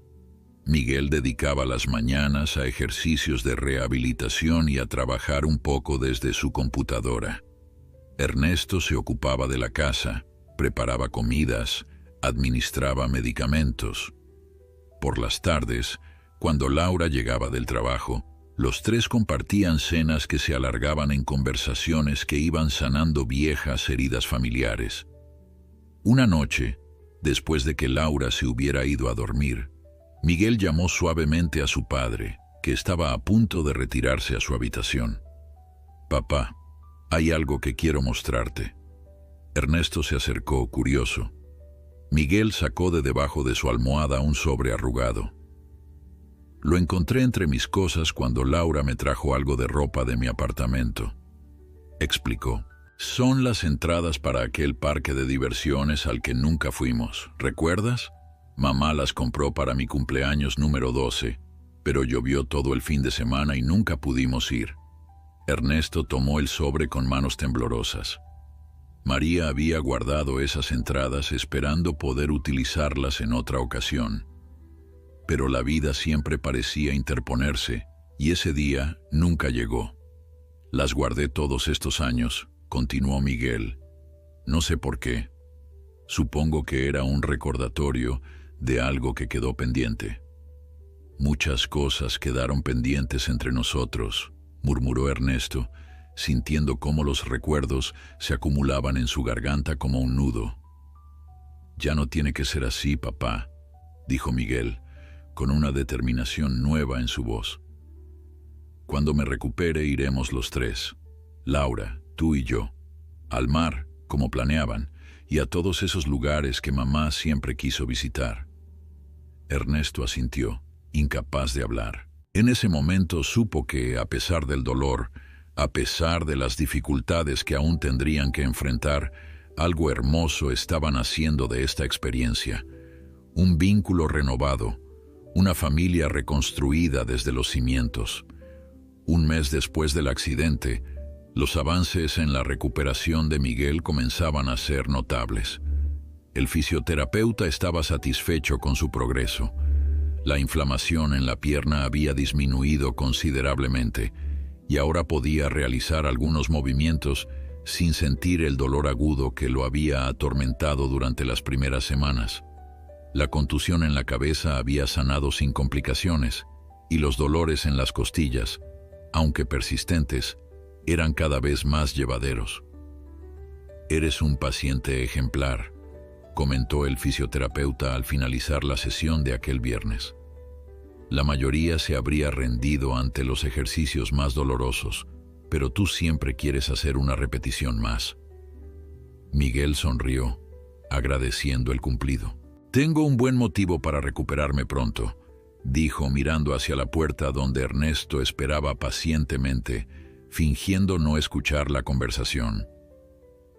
Miguel dedicaba las mañanas a ejercicios de rehabilitación y a trabajar un poco desde su computadora. Ernesto se ocupaba de la casa, preparaba comidas, administraba medicamentos. Por las tardes, cuando Laura llegaba del trabajo, los tres compartían cenas que se alargaban en conversaciones que iban sanando viejas heridas familiares. Una noche, después de que Laura se hubiera ido a dormir, Miguel llamó suavemente a su padre, que estaba a punto de retirarse a su habitación. «Papá, hay algo que quiero mostrarte». Ernesto se acercó, curioso. Miguel sacó de debajo de su almohada un sobre arrugado. «Lo encontré entre mis cosas cuando Laura me trajo algo de ropa de mi apartamento», explicó. «Son las entradas para aquel parque de diversiones al que nunca fuimos, ¿recuerdas? Mamá las compró para mi cumpleaños número 12, pero llovió todo el fin de semana y nunca pudimos ir». Ernesto tomó el sobre con manos temblorosas. María había guardado esas entradas esperando poder utilizarlas en otra ocasión. Pero la vida siempre parecía interponerse, y ese día nunca llegó. «Las guardé todos estos años», continuó Miguel. «No sé por qué. Supongo que era un recordatorio de algo que quedó pendiente». «Muchas cosas quedaron pendientes entre nosotros», murmuró Ernesto, sintiendo cómo los recuerdos se acumulaban en su garganta como un nudo. «Ya no tiene que ser así, papá», dijo Miguel, con una determinación nueva en su voz. «Cuando me recupere iremos los tres, Laura, tú y yo, al mar, como planeaban, y a todos esos lugares que mamá siempre quiso visitar». Ernesto asintió, incapaz de hablar. En ese momento supo que, a pesar del dolor, a pesar de las dificultades que aún tendrían que enfrentar, algo hermoso estaba naciendo de esta experiencia. Un vínculo renovado, una familia reconstruida desde los cimientos. Un mes después del accidente, los avances en la recuperación de Miguel comenzaban a ser notables. El fisioterapeuta estaba satisfecho con su progreso. La inflamación en la pierna había disminuido considerablemente y ahora podía realizar algunos movimientos sin sentir el dolor agudo que lo había atormentado durante las primeras semanas. La contusión en la cabeza había sanado sin complicaciones, y los dolores en las costillas, aunque persistentes, eran cada vez más llevaderos. «Eres un paciente ejemplar», comentó el fisioterapeuta al finalizar la sesión de aquel viernes. La mayoría se habría rendido ante los ejercicios más dolorosos, pero tú siempre quieres hacer una repetición más. Miguel sonrió, agradeciendo el cumplido. «Tengo un buen motivo para recuperarme pronto», dijo mirando hacia la puerta donde Ernesto esperaba pacientemente, fingiendo no escuchar la conversación.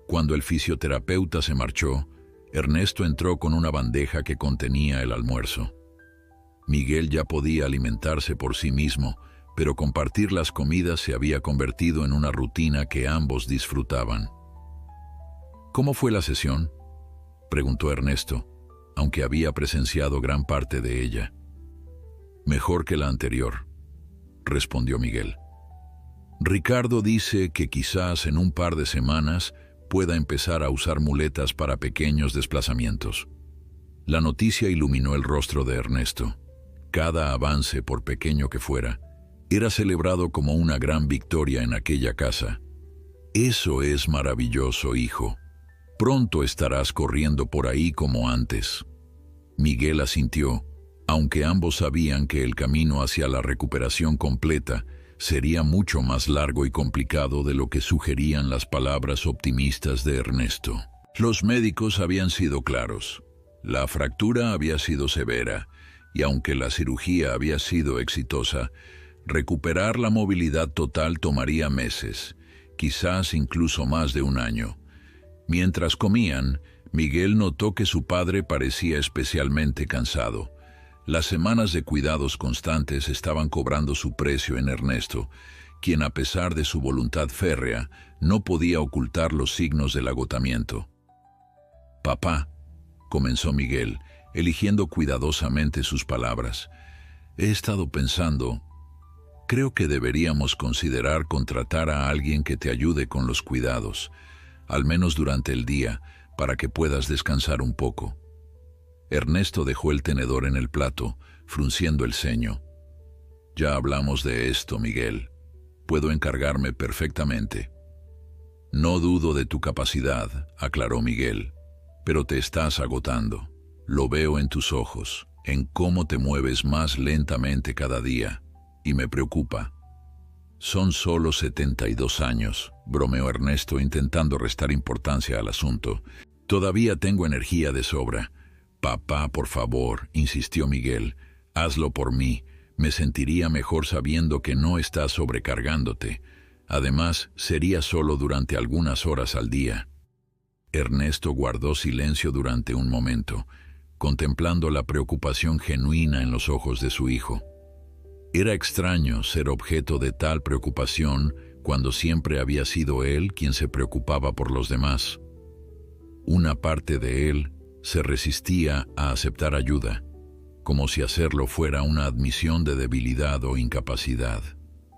Cuando el fisioterapeuta se marchó, Ernesto entró con una bandeja que contenía el almuerzo. Miguel ya podía alimentarse por sí mismo, pero compartir las comidas se había convertido en una rutina que ambos disfrutaban. «¿Cómo fue la sesión?», preguntó Ernesto, aunque había presenciado gran parte de ella. «Mejor que la anterior», respondió Miguel. «Ricardo dice que quizás en un par de semanas pueda empezar a usar muletas para pequeños desplazamientos». La noticia iluminó el rostro de Ernesto. Cada avance, por pequeño que fuera, era celebrado como una gran victoria en aquella casa. «Eso es maravilloso, hijo. Pronto estarás corriendo por ahí como antes». Miguel asintió, aunque ambos sabían que el camino hacia la recuperación completa sería mucho más largo y complicado de lo que sugerían las palabras optimistas de Ernesto. Los médicos habían sido claros. La fractura había sido severa, y aunque la cirugía había sido exitosa, recuperar la movilidad total tomaría meses, quizás incluso más de un año. Mientras comían, Miguel notó que su padre parecía especialmente cansado. Las semanas de cuidados constantes estaban cobrando su precio en Ernesto, quien a pesar de su voluntad férrea, no podía ocultar los signos del agotamiento. «Papá», comenzó Miguel, eligiendo cuidadosamente sus palabras, «he estado pensando, creo que deberíamos considerar contratar a alguien que te ayude con los cuidados, al menos durante el día, para que puedas descansar un poco». Ernesto dejó el tenedor en el plato, frunciendo el ceño. «Ya hablamos de esto, Miguel. Puedo encargarme perfectamente». «No dudo de tu capacidad», aclaró Miguel, «pero te estás agotando. Lo veo en tus ojos, en cómo te mueves más lentamente cada día, y me preocupa». «Son solo 72 años», bromeó Ernesto intentando restar importancia al asunto. «Todavía tengo energía de sobra». «Papá, por favor», insistió Miguel, «hazlo por mí. Me sentiría mejor sabiendo que no estás sobrecargándote. Además, sería solo durante algunas horas al día». Ernesto guardó silencio durante un momento, contemplando la preocupación genuina en los ojos de su hijo. Era extraño ser objeto de tal preocupación cuando siempre había sido él quien se preocupaba por los demás. Una parte de él se resistía a aceptar ayuda, como si hacerlo fuera una admisión de debilidad o incapacidad.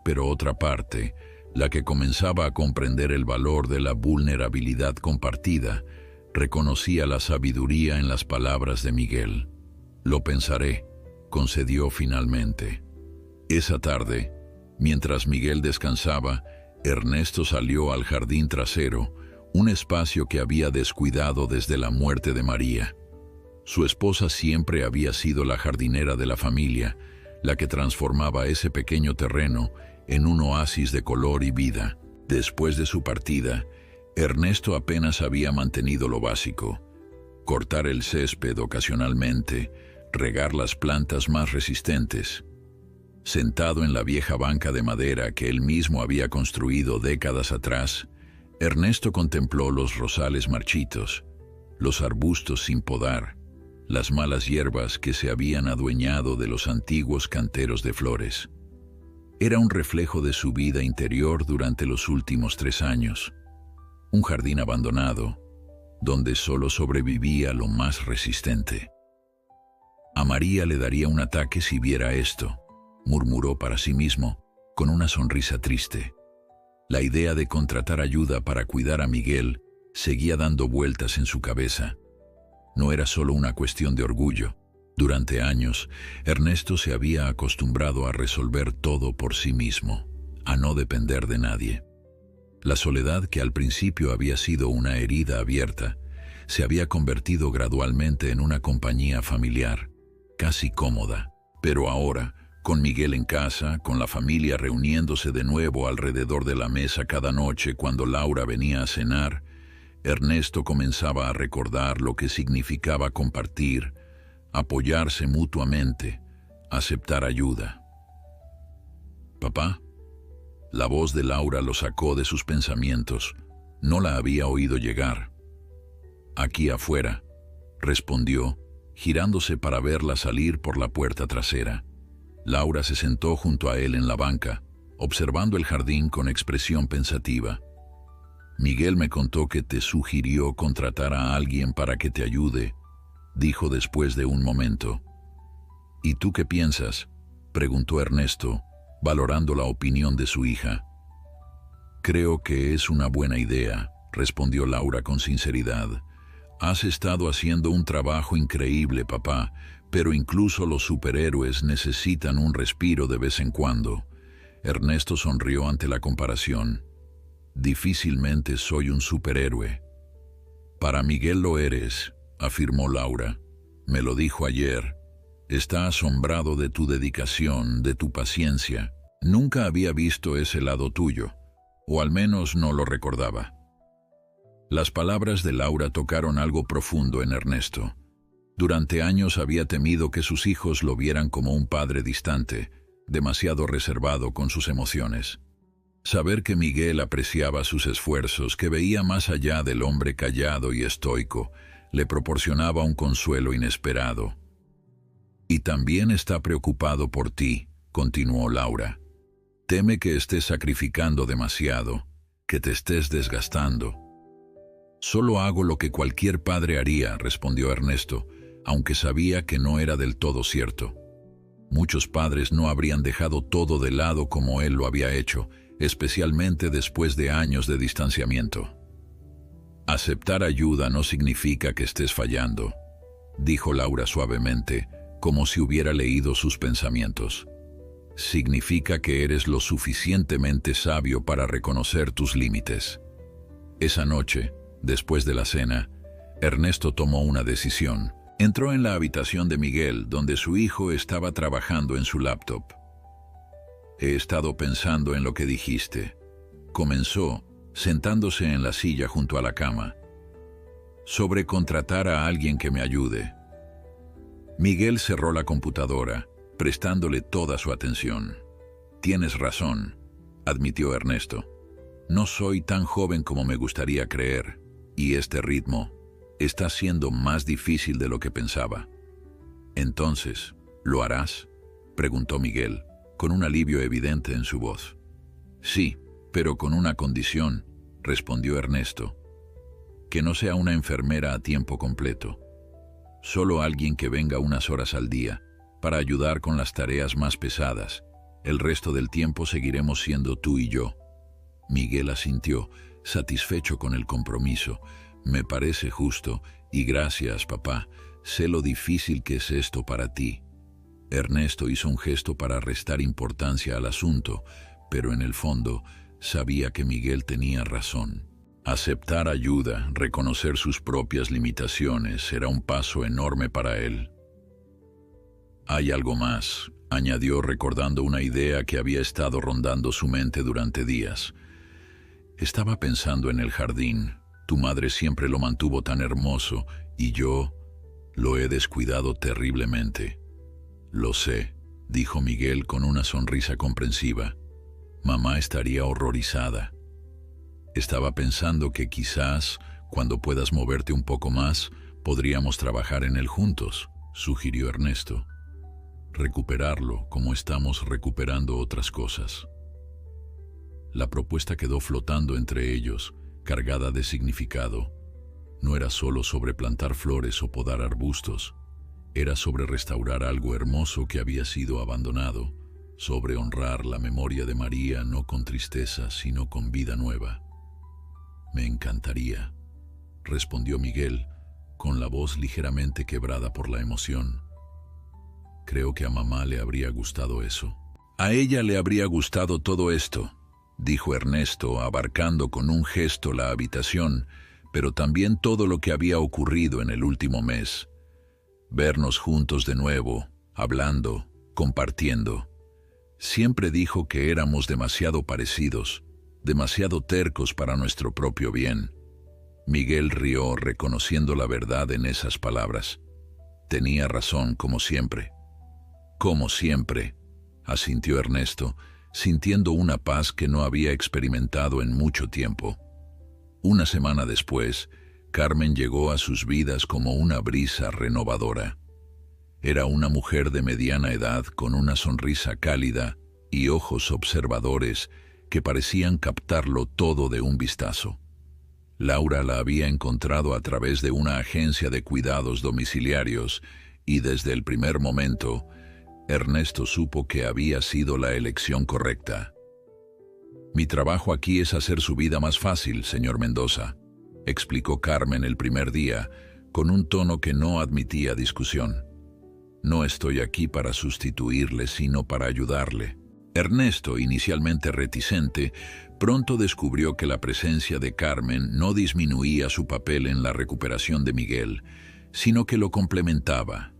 Pero otra parte, la que comenzaba a comprender el valor de la vulnerabilidad compartida, reconocía la sabiduría en las palabras de Miguel. «Lo pensaré», concedió finalmente. Esa tarde, mientras Miguel descansaba, Ernesto salió al jardín trasero, un espacio que había descuidado desde la muerte de María. Su esposa siempre había sido la jardinera de la familia, la que transformaba ese pequeño terreno en un oasis de color y vida. Después de su partida, Ernesto apenas había mantenido lo básico: cortar el césped ocasionalmente, regar las plantas más resistentes. Sentado en la vieja banca de madera que él mismo había construido décadas atrás, Ernesto contempló los rosales marchitos, los arbustos sin podar, las malas hierbas que se habían adueñado de los antiguos canteros de flores. Era un reflejo de su vida interior durante los últimos 3 años. Un jardín abandonado, donde solo sobrevivía lo más resistente. A María le daría un ataque si viera esto, murmuró para sí mismo, con una sonrisa triste. La idea de contratar ayuda para cuidar a Miguel seguía dando vueltas en su cabeza. No era solo una cuestión de orgullo. Durante años, Ernesto se había acostumbrado a resolver todo por sí mismo, a no depender de nadie. La soledad, que al principio había sido una herida abierta, se había convertido gradualmente en una compañía familiar, casi cómoda. Pero ahora, con Miguel en casa, con la familia reuniéndose de nuevo alrededor de la mesa cada noche cuando Laura venía a cenar, Ernesto comenzaba a recordar lo que significaba compartir, apoyarse mutuamente, aceptar ayuda. «Papá». La voz de Laura lo sacó de sus pensamientos. No la había oído llegar. «Aquí afuera», respondió, girándose para verla salir por la puerta trasera. Laura se sentó junto a él en la banca, observando el jardín con expresión pensativa. «Miguel me contó que te sugirió contratar a alguien para que te ayude», dijo después de un momento. «¿Y tú qué piensas?», preguntó Ernesto, valorando la opinión de su hija. «Creo que es una buena idea», respondió Laura con sinceridad. «Has estado haciendo un trabajo increíble, papá, pero incluso los superhéroes necesitan un respiro de vez en cuando». Ernesto sonrió ante la comparación. «Difícilmente soy un superhéroe». «Para Miguel lo eres», afirmó Laura. «Me lo dijo ayer. Está asombrado de tu dedicación, de tu paciencia. Nunca había visto ese lado tuyo, o al menos no lo recordaba». Las palabras de Laura tocaron algo profundo en Ernesto. Durante años había temido que sus hijos lo vieran como un padre distante, demasiado reservado con sus emociones. Saber que Miguel apreciaba sus esfuerzos, que veía más allá del hombre callado y estoico, le proporcionaba un consuelo inesperado. «Y también está preocupado por ti», continuó Laura. «Teme que estés sacrificando demasiado, que te estés desgastando». «Solo hago lo que cualquier padre haría», respondió Ernesto, aunque sabía que no era del todo cierto. Muchos padres no habrían dejado todo de lado como él lo había hecho, especialmente después de años de distanciamiento. «Aceptar ayuda no significa que estés fallando», dijo Laura suavemente, como si hubiera leído sus pensamientos. «Significa que eres lo suficientemente sabio para reconocer tus límites». Esa noche, después de la cena, Ernesto tomó una decisión. Entró en la habitación de Miguel, donde su hijo estaba trabajando en su laptop. «He estado pensando en lo que dijiste», comenzó, sentándose en la silla junto a la cama. «Sobre contratar a alguien que me ayude». Miguel cerró la computadora, prestándole toda su atención. «Tienes razón», admitió Ernesto. «No soy tan joven como me gustaría creer, y este ritmo está siendo más difícil de lo que pensaba». «Entonces, ¿lo harás?», preguntó Miguel, con un alivio evidente en su voz. «Sí, pero con una condición», respondió Ernesto. «Que no sea una enfermera a tiempo completo. Solo alguien que venga unas horas al día, para ayudar con las tareas más pesadas. El resto del tiempo seguiremos siendo tú y yo». Miguel asintió, satisfecho con el compromiso. «Me parece justo, y gracias, papá. Sé lo difícil que es esto para ti». Ernesto hizo un gesto para restar importancia al asunto, pero en el fondo sabía que Miguel tenía razón. Aceptar ayuda, reconocer sus propias limitaciones, era un paso enorme para él. «Hay algo más», añadió recordando una idea que había estado rondando su mente durante días. «Estaba pensando en el jardín. Tu madre siempre lo mantuvo tan hermoso y yo lo he descuidado terriblemente». «Lo sé», dijo Miguel con una sonrisa comprensiva. «Mamá estaría horrorizada». «Estaba pensando que quizás, cuando puedas moverte un poco más, podríamos trabajar en él juntos», sugirió Ernesto. «Recuperarlo como estamos recuperando otras cosas». La propuesta quedó flotando entre ellos, cargada de significado. No era solo sobre plantar flores o podar arbustos, era sobre restaurar algo hermoso que había sido abandonado, sobre honrar la memoria de María no con tristeza, sino con vida nueva. Me encantaría, respondió Miguel, con la voz ligeramente quebrada por la emoción. Creo que a mamá le habría gustado eso. A ella le habría gustado todo esto, dijo Ernesto, abarcando con un gesto la habitación, pero también todo lo que había ocurrido en el último mes. Vernos juntos de nuevo, hablando, compartiendo. Siempre dijo que éramos demasiado parecidos, demasiado tercos para nuestro propio bien. Miguel rió, reconociendo la verdad en esas palabras. Tenía razón, como siempre. Como siempre, asintió Ernesto, sintiendo una paz que no había experimentado en mucho tiempo. Una semana después, Carmen llegó a sus vidas como una brisa renovadora. Era una mujer de mediana edad con una sonrisa cálida y ojos observadores que parecían captarlo todo de un vistazo. Laura la había encontrado a través de una agencia de cuidados domiciliarios y desde el primer momento, Ernesto supo que había sido la elección correcta. «Mi trabajo aquí es hacer su vida más fácil, señor Mendoza», explicó Carmen el primer día, con un tono que no admitía discusión. «No estoy aquí para sustituirle, sino para ayudarle». Ernesto, inicialmente reticente, pronto descubrió que la presencia de Carmen no disminuía su papel en la recuperación de Miguel, sino que lo complementaba.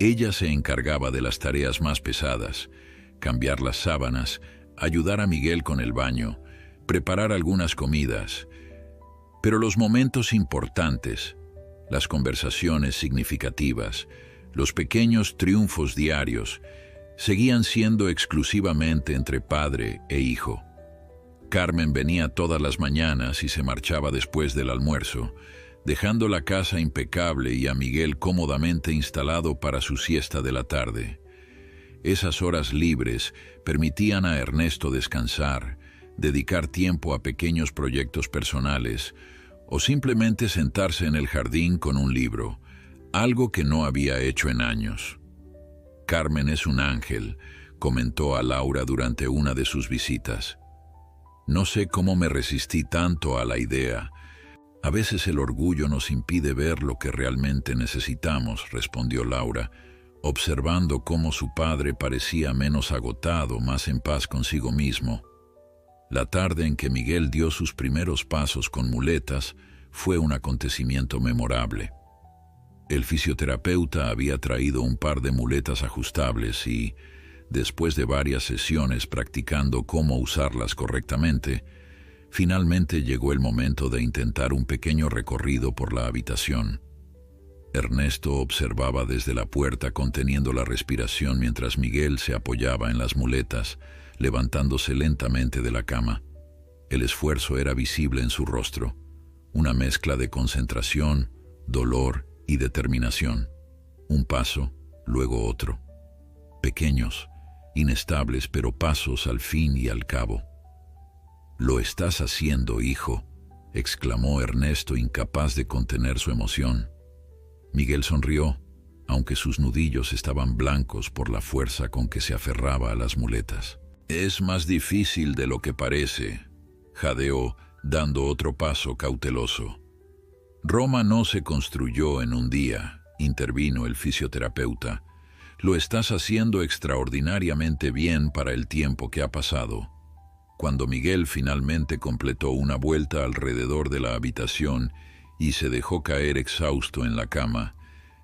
Ella se encargaba de las tareas más pesadas, cambiar las sábanas, ayudar a Miguel con el baño, preparar algunas comidas. Pero los momentos importantes, las conversaciones significativas, los pequeños triunfos diarios, seguían siendo exclusivamente entre padre e hijo. Carmen venía todas las mañanas y se marchaba después del almuerzo, dejando la casa impecable y a Miguel cómodamente instalado para su siesta de la tarde. Esas horas libres permitían a Ernesto descansar, dedicar tiempo a pequeños proyectos personales o simplemente sentarse en el jardín con un libro, algo que no había hecho en años. «Carmen es un ángel», comentó a Laura durante una de sus visitas. «No sé cómo me resistí tanto a la idea. A veces el orgullo nos impide ver lo que realmente necesitamos», respondió Laura, observando cómo su padre parecía menos agotado, más en paz consigo mismo. La tarde en que Miguel dio sus primeros pasos con muletas fue un acontecimiento memorable. El fisioterapeuta había traído un par de muletas ajustables y, después de varias sesiones practicando cómo usarlas correctamente, finalmente llegó el momento de intentar un pequeño recorrido por la habitación. Ernesto observaba desde la puerta conteniendo la respiración mientras Miguel se apoyaba en las muletas, levantándose lentamente de la cama. El esfuerzo era visible en su rostro, una mezcla de concentración, dolor y determinación. Un paso, luego otro. Pequeños, inestables, pero pasos al fin y al cabo. «Lo estás haciendo, hijo», exclamó Ernesto, incapaz de contener su emoción. Miguel sonrió, aunque sus nudillos estaban blancos por la fuerza con que se aferraba a las muletas. «Es más difícil de lo que parece», jadeó, dando otro paso cauteloso. «Roma no se construyó en un día», intervino el fisioterapeuta. «Lo estás haciendo extraordinariamente bien para el tiempo que ha pasado». Cuando Miguel finalmente completó una vuelta alrededor de la habitación y se dejó caer exhausto en la cama,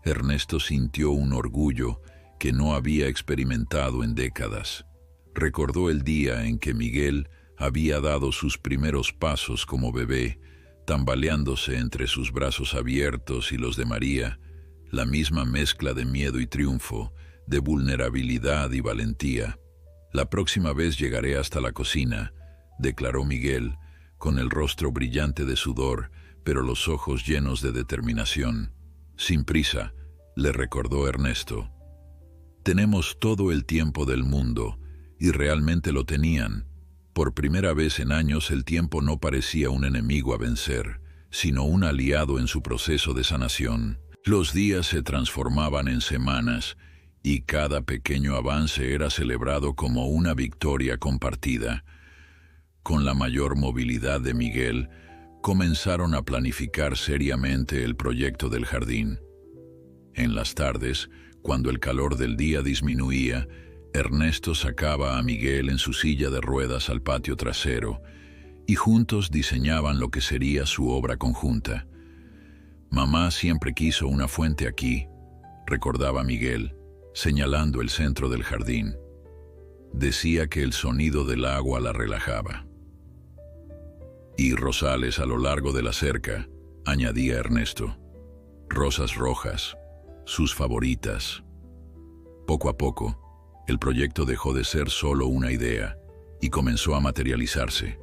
Ernesto sintió un orgullo que no había experimentado en décadas. Recordó el día en que Miguel había dado sus primeros pasos como bebé, tambaleándose entre sus brazos abiertos y los de María, la misma mezcla de miedo y triunfo, de vulnerabilidad y valentía. «La próxima vez llegaré hasta la cocina», declaró Miguel, con el rostro brillante de sudor, pero los ojos llenos de determinación. «Sin prisa», le recordó Ernesto. «Tenemos todo el tiempo del mundo», y realmente lo tenían. Por primera vez en años el tiempo no parecía un enemigo a vencer, sino un aliado en su proceso de sanación. Los días se transformaban en semanas, y cada pequeño avance era celebrado como una victoria compartida. Con la mayor movilidad de Miguel, comenzaron a planificar seriamente el proyecto del jardín. En las tardes, cuando el calor del día disminuía, Ernesto sacaba a Miguel en su silla de ruedas al patio trasero y juntos diseñaban lo que sería su obra conjunta. «Mamá siempre quiso una fuente aquí», recordaba Miguel, señalando el centro del jardín. Decía que el sonido del agua la relajaba. «Y rosales a lo largo de la cerca», añadía Ernesto. «Rosas rojas, sus favoritas». Poco a poco, el proyecto dejó de ser solo una idea y comenzó a materializarse.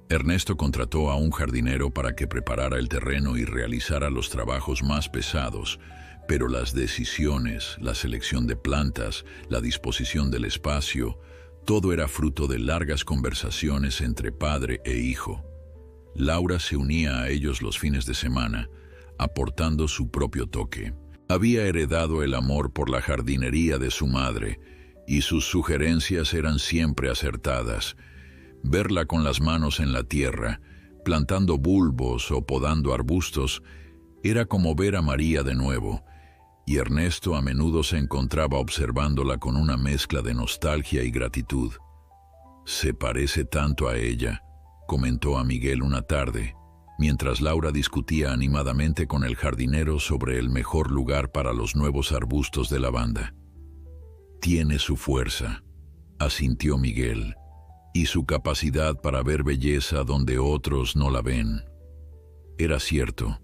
Ernesto contrató a un jardinero para que preparara el terreno y realizara los trabajos más pesados, pero las decisiones, la selección de plantas, la disposición del espacio, todo era fruto de largas conversaciones entre padre e hijo. Laura se unía a ellos los fines de semana, aportando su propio toque. Había heredado el amor por la jardinería de su madre, y sus sugerencias eran siempre acertadas. Verla con las manos en la tierra, plantando bulbos o podando arbustos, era como ver a María de nuevo, y Ernesto a menudo se encontraba observándola con una mezcla de nostalgia y gratitud. «Se parece tanto a ella», comentó a Miguel una tarde, mientras Laura discutía animadamente con el jardinero sobre el mejor lugar para los nuevos arbustos de lavanda. «Tiene su fuerza», asintió Miguel, «y su capacidad para ver belleza donde otros no la ven». Era cierto.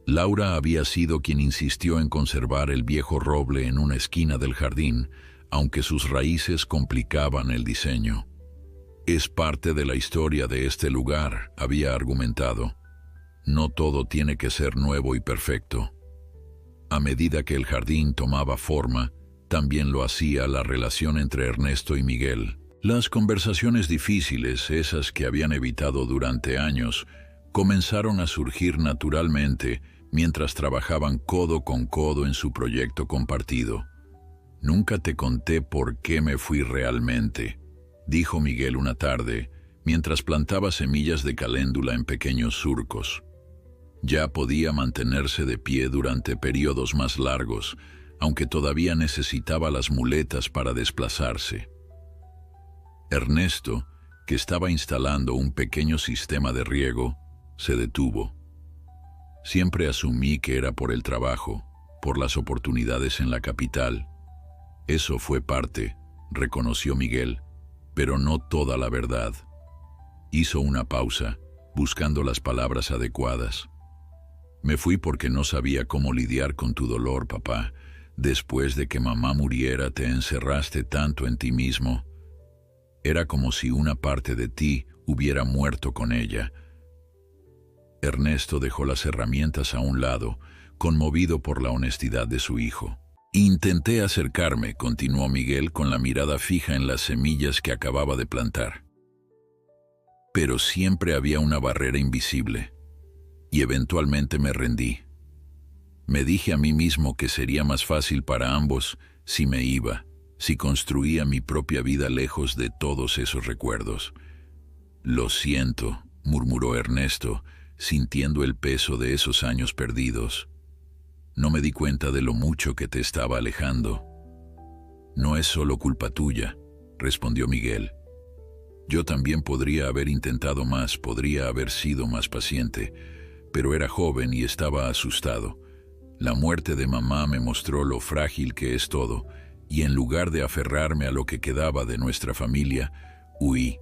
Laura había sido quien insistió en conservar el viejo roble en una esquina del jardín, aunque sus raíces complicaban el diseño. «Es parte de la historia de este lugar», había argumentado. «No todo tiene que ser nuevo y perfecto». A medida que el jardín tomaba forma, también lo hacía la relación entre Ernesto y Miguel. Las conversaciones difíciles, esas que habían evitado durante años, comenzaron a surgir naturalmente mientras trabajaban codo con codo en su proyecto compartido. «Nunca te conté por qué me fui realmente», dijo Miguel una tarde, mientras plantaba semillas de caléndula en pequeños surcos. Ya podía mantenerse de pie durante periodos más largos, aunque todavía necesitaba las muletas para desplazarse. Ernesto, que estaba instalando un pequeño sistema de riego, se detuvo. «Siempre asumí que era por el trabajo, por las oportunidades en la capital. Eso fue parte», reconoció Miguel, «pero no toda la verdad». Hizo una pausa, buscando las palabras adecuadas. «Me fui porque no sabía cómo lidiar con tu dolor, papá. Después de que mamá muriera, te encerraste tanto en ti mismo. Era como si una parte de ti hubiera muerto con ella». Ernesto dejó las herramientas a un lado, conmovido por la honestidad de su hijo. «Intenté acercarme», continuó Miguel con la mirada fija en las semillas que acababa de plantar. «Pero siempre había una barrera invisible, y eventualmente me rendí. Me dije a mí mismo que sería más fácil para ambos si me iba, si construía mi propia vida lejos de todos esos recuerdos». «Lo siento», murmuró Ernesto, sintiendo el peso de esos años perdidos. «No me di cuenta de lo mucho que te estaba alejando». «No es solo culpa tuya», respondió Miguel. «Yo también podría haber intentado más, podría haber sido más paciente, pero era joven y estaba asustado. La muerte de mamá me mostró lo frágil que es todo, y en lugar de aferrarme a lo que quedaba de nuestra familia, huí».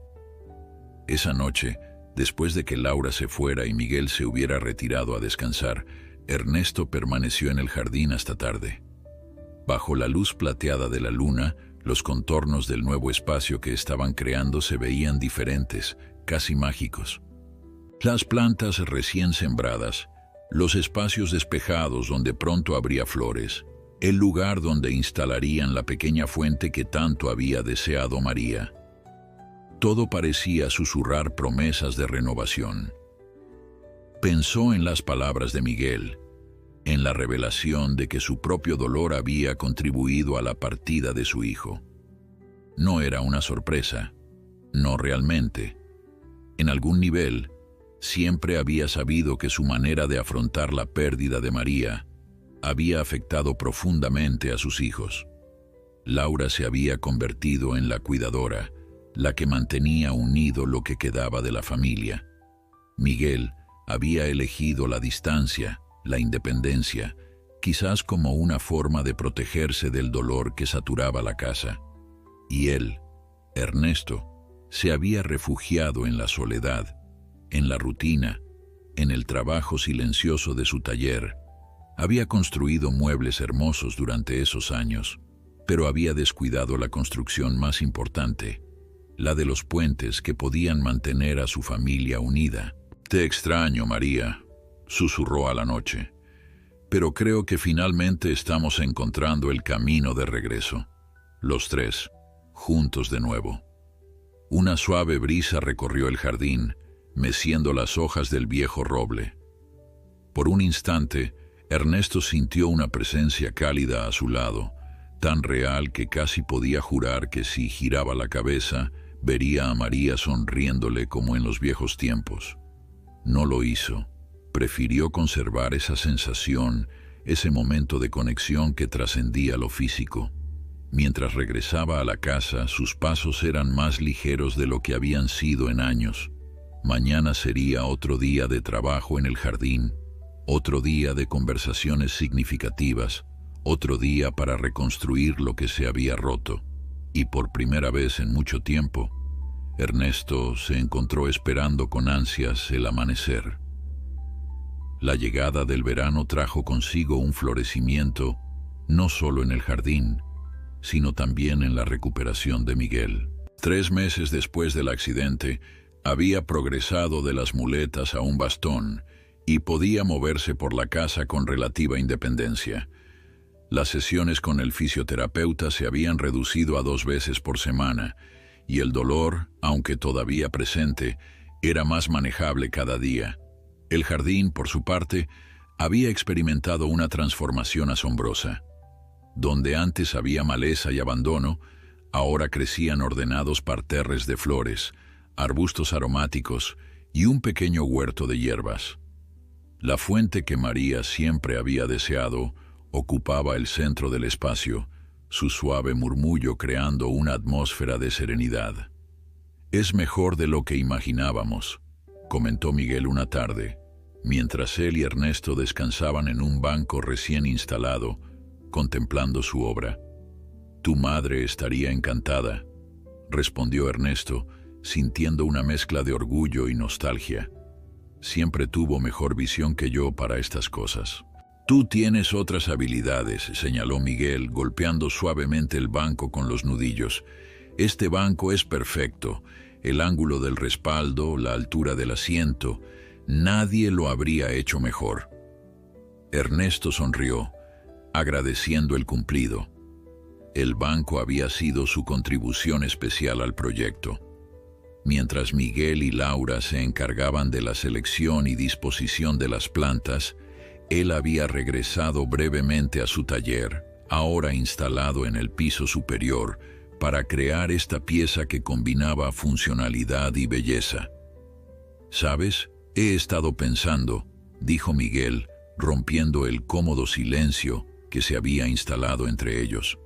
Esa noche, después de que Laura se fuera y Miguel se hubiera retirado a descansar, Ernesto permaneció en el jardín hasta tarde. Bajo la luz plateada de la luna, los contornos del nuevo espacio que estaban creando se veían diferentes, casi mágicos. Las plantas recién sembradas, los espacios despejados donde pronto habría flores, el lugar donde instalarían la pequeña fuente que tanto había deseado María. Todo parecía susurrar promesas de renovación. Pensó en las palabras de Miguel. en la revelación de que su propio dolor había contribuido a la partida de su hijo. No era una sorpresa, no realmente. En algún nivel, siempre había sabido que su manera de afrontar la pérdida de María había afectado profundamente a sus hijos. Laura se había convertido en la cuidadora, la que mantenía unido lo que quedaba de la familia. Miguel había elegido la distancia, la independencia, quizás como una forma de protegerse del dolor que saturaba la casa. Y él, Ernesto, se había refugiado en la soledad, en la rutina, en el trabajo silencioso de su taller. Había construido muebles hermosos durante esos años, pero había descuidado la construcción más importante, la de los puentes que podían mantener a su familia unida. «Te extraño, María», susurró a la noche, «pero creo que finalmente estamos encontrando el camino de regreso. Los tres, juntos de nuevo». Una suave brisa recorrió el jardín, meciendo las hojas del viejo roble. Por un instante, Ernesto sintió una presencia cálida a su lado, tan real que casi podía jurar que si giraba la cabeza, vería a María sonriéndole como en los viejos tiempos. No lo hizo. Prefirió conservar esa sensación, ese momento de conexión que trascendía lo físico. Mientras regresaba a la casa, sus pasos eran más ligeros de lo que habían sido en años. Mañana sería otro día de trabajo en el jardín, otro día de conversaciones significativas, otro día para reconstruir lo que se había roto. Y por primera vez en mucho tiempo, Ernesto se encontró esperando con ansias el amanecer. La llegada del verano trajo consigo un florecimiento, no solo en el jardín, sino también en la recuperación de Miguel. 3 meses después del accidente, había progresado de las muletas a un bastón y podía moverse por la casa con relativa independencia. Las sesiones con el fisioterapeuta se habían reducido a 2 veces por semana, y el dolor, aunque todavía presente, era más manejable cada día. El jardín, por su parte, había experimentado una transformación asombrosa. Donde antes había maleza y abandono, ahora crecían ordenados parterres de flores, arbustos aromáticos y un pequeño huerto de hierbas. La fuente que María siempre había deseado ocupaba el centro del espacio, su suave murmullo creando una atmósfera de serenidad. «Es mejor de lo que imaginábamos», comentó Miguel una tarde, mientras él y Ernesto descansaban en un banco recién instalado, contemplando su obra. «Tu madre estaría encantada», respondió Ernesto, sintiendo una mezcla de orgullo y nostalgia. «Siempre tuvo mejor visión que yo para estas cosas». «Tú tienes otras habilidades», señaló Miguel, golpeando suavemente el banco con los nudillos. «Este banco es perfecto. El ángulo del respaldo, la altura del asiento. Nadie lo habría hecho mejor». Ernesto sonrió, agradeciendo el cumplido. El banco había sido su contribución especial al proyecto. Mientras Miguel y Laura se encargaban de la selección y disposición de las plantas, él había regresado brevemente a su taller, ahora instalado en el piso superior, para crear esta pieza que combinaba funcionalidad y belleza. «¿Sabes? He estado pensando», dijo Miguel, rompiendo el cómodo silencio que se había instalado entre ellos.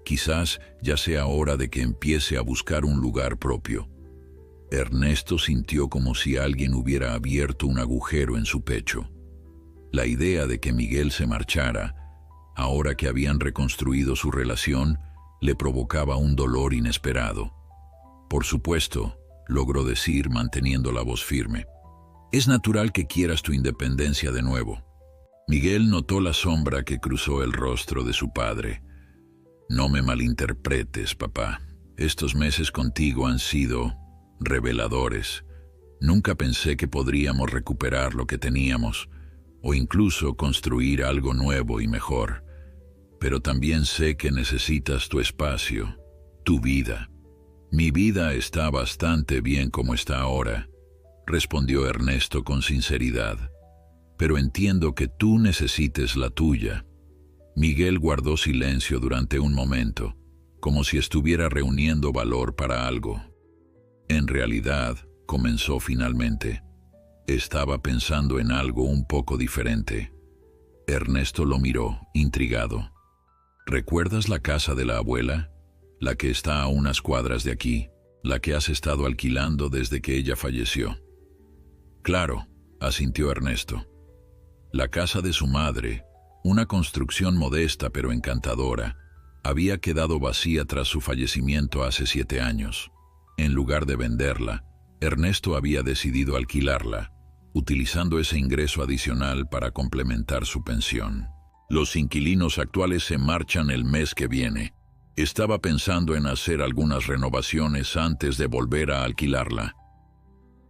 «Quizás ya sea hora de que empiece a buscar un lugar propio». Ernesto sintió como si alguien hubiera abierto un agujero en su pecho. La idea de que Miguel se marchara, ahora que habían reconstruido su relación, le provocaba un dolor inesperado. «Por supuesto», logró decir manteniendo la voz firme. «Es natural que quieras tu independencia de nuevo». Miguel notó la sombra que cruzó el rostro de su padre. «No me malinterpretes, papá. Estos meses contigo han sido reveladores. Nunca pensé que podríamos recuperar lo que teníamos, o incluso construir algo nuevo y mejor. Pero también sé que necesitas tu espacio, tu vida». «Mi vida está bastante bien como está ahora», respondió Ernesto con sinceridad. pero entiendo que tú necesites la tuya. Miguel guardó silencio durante un momento, como si estuviera reuniendo valor para algo. En realidad, comenzó finalmente. Estaba pensando en algo un poco diferente. Ernesto lo miró, intrigado. ¿Recuerdas la casa de la abuela? La que está a unas cuadras de aquí, la que has estado alquilando desde que ella falleció. Claro, asintió Ernesto. La casa de su madre, una construcción modesta pero encantadora, había quedado vacía tras su fallecimiento hace 7 años. En lugar de venderla, Ernesto había decidido alquilarla, utilizando ese ingreso adicional para complementar su pensión. Los inquilinos actuales se marchan el mes que viene. Estaba pensando en hacer algunas renovaciones antes de volver a alquilarla.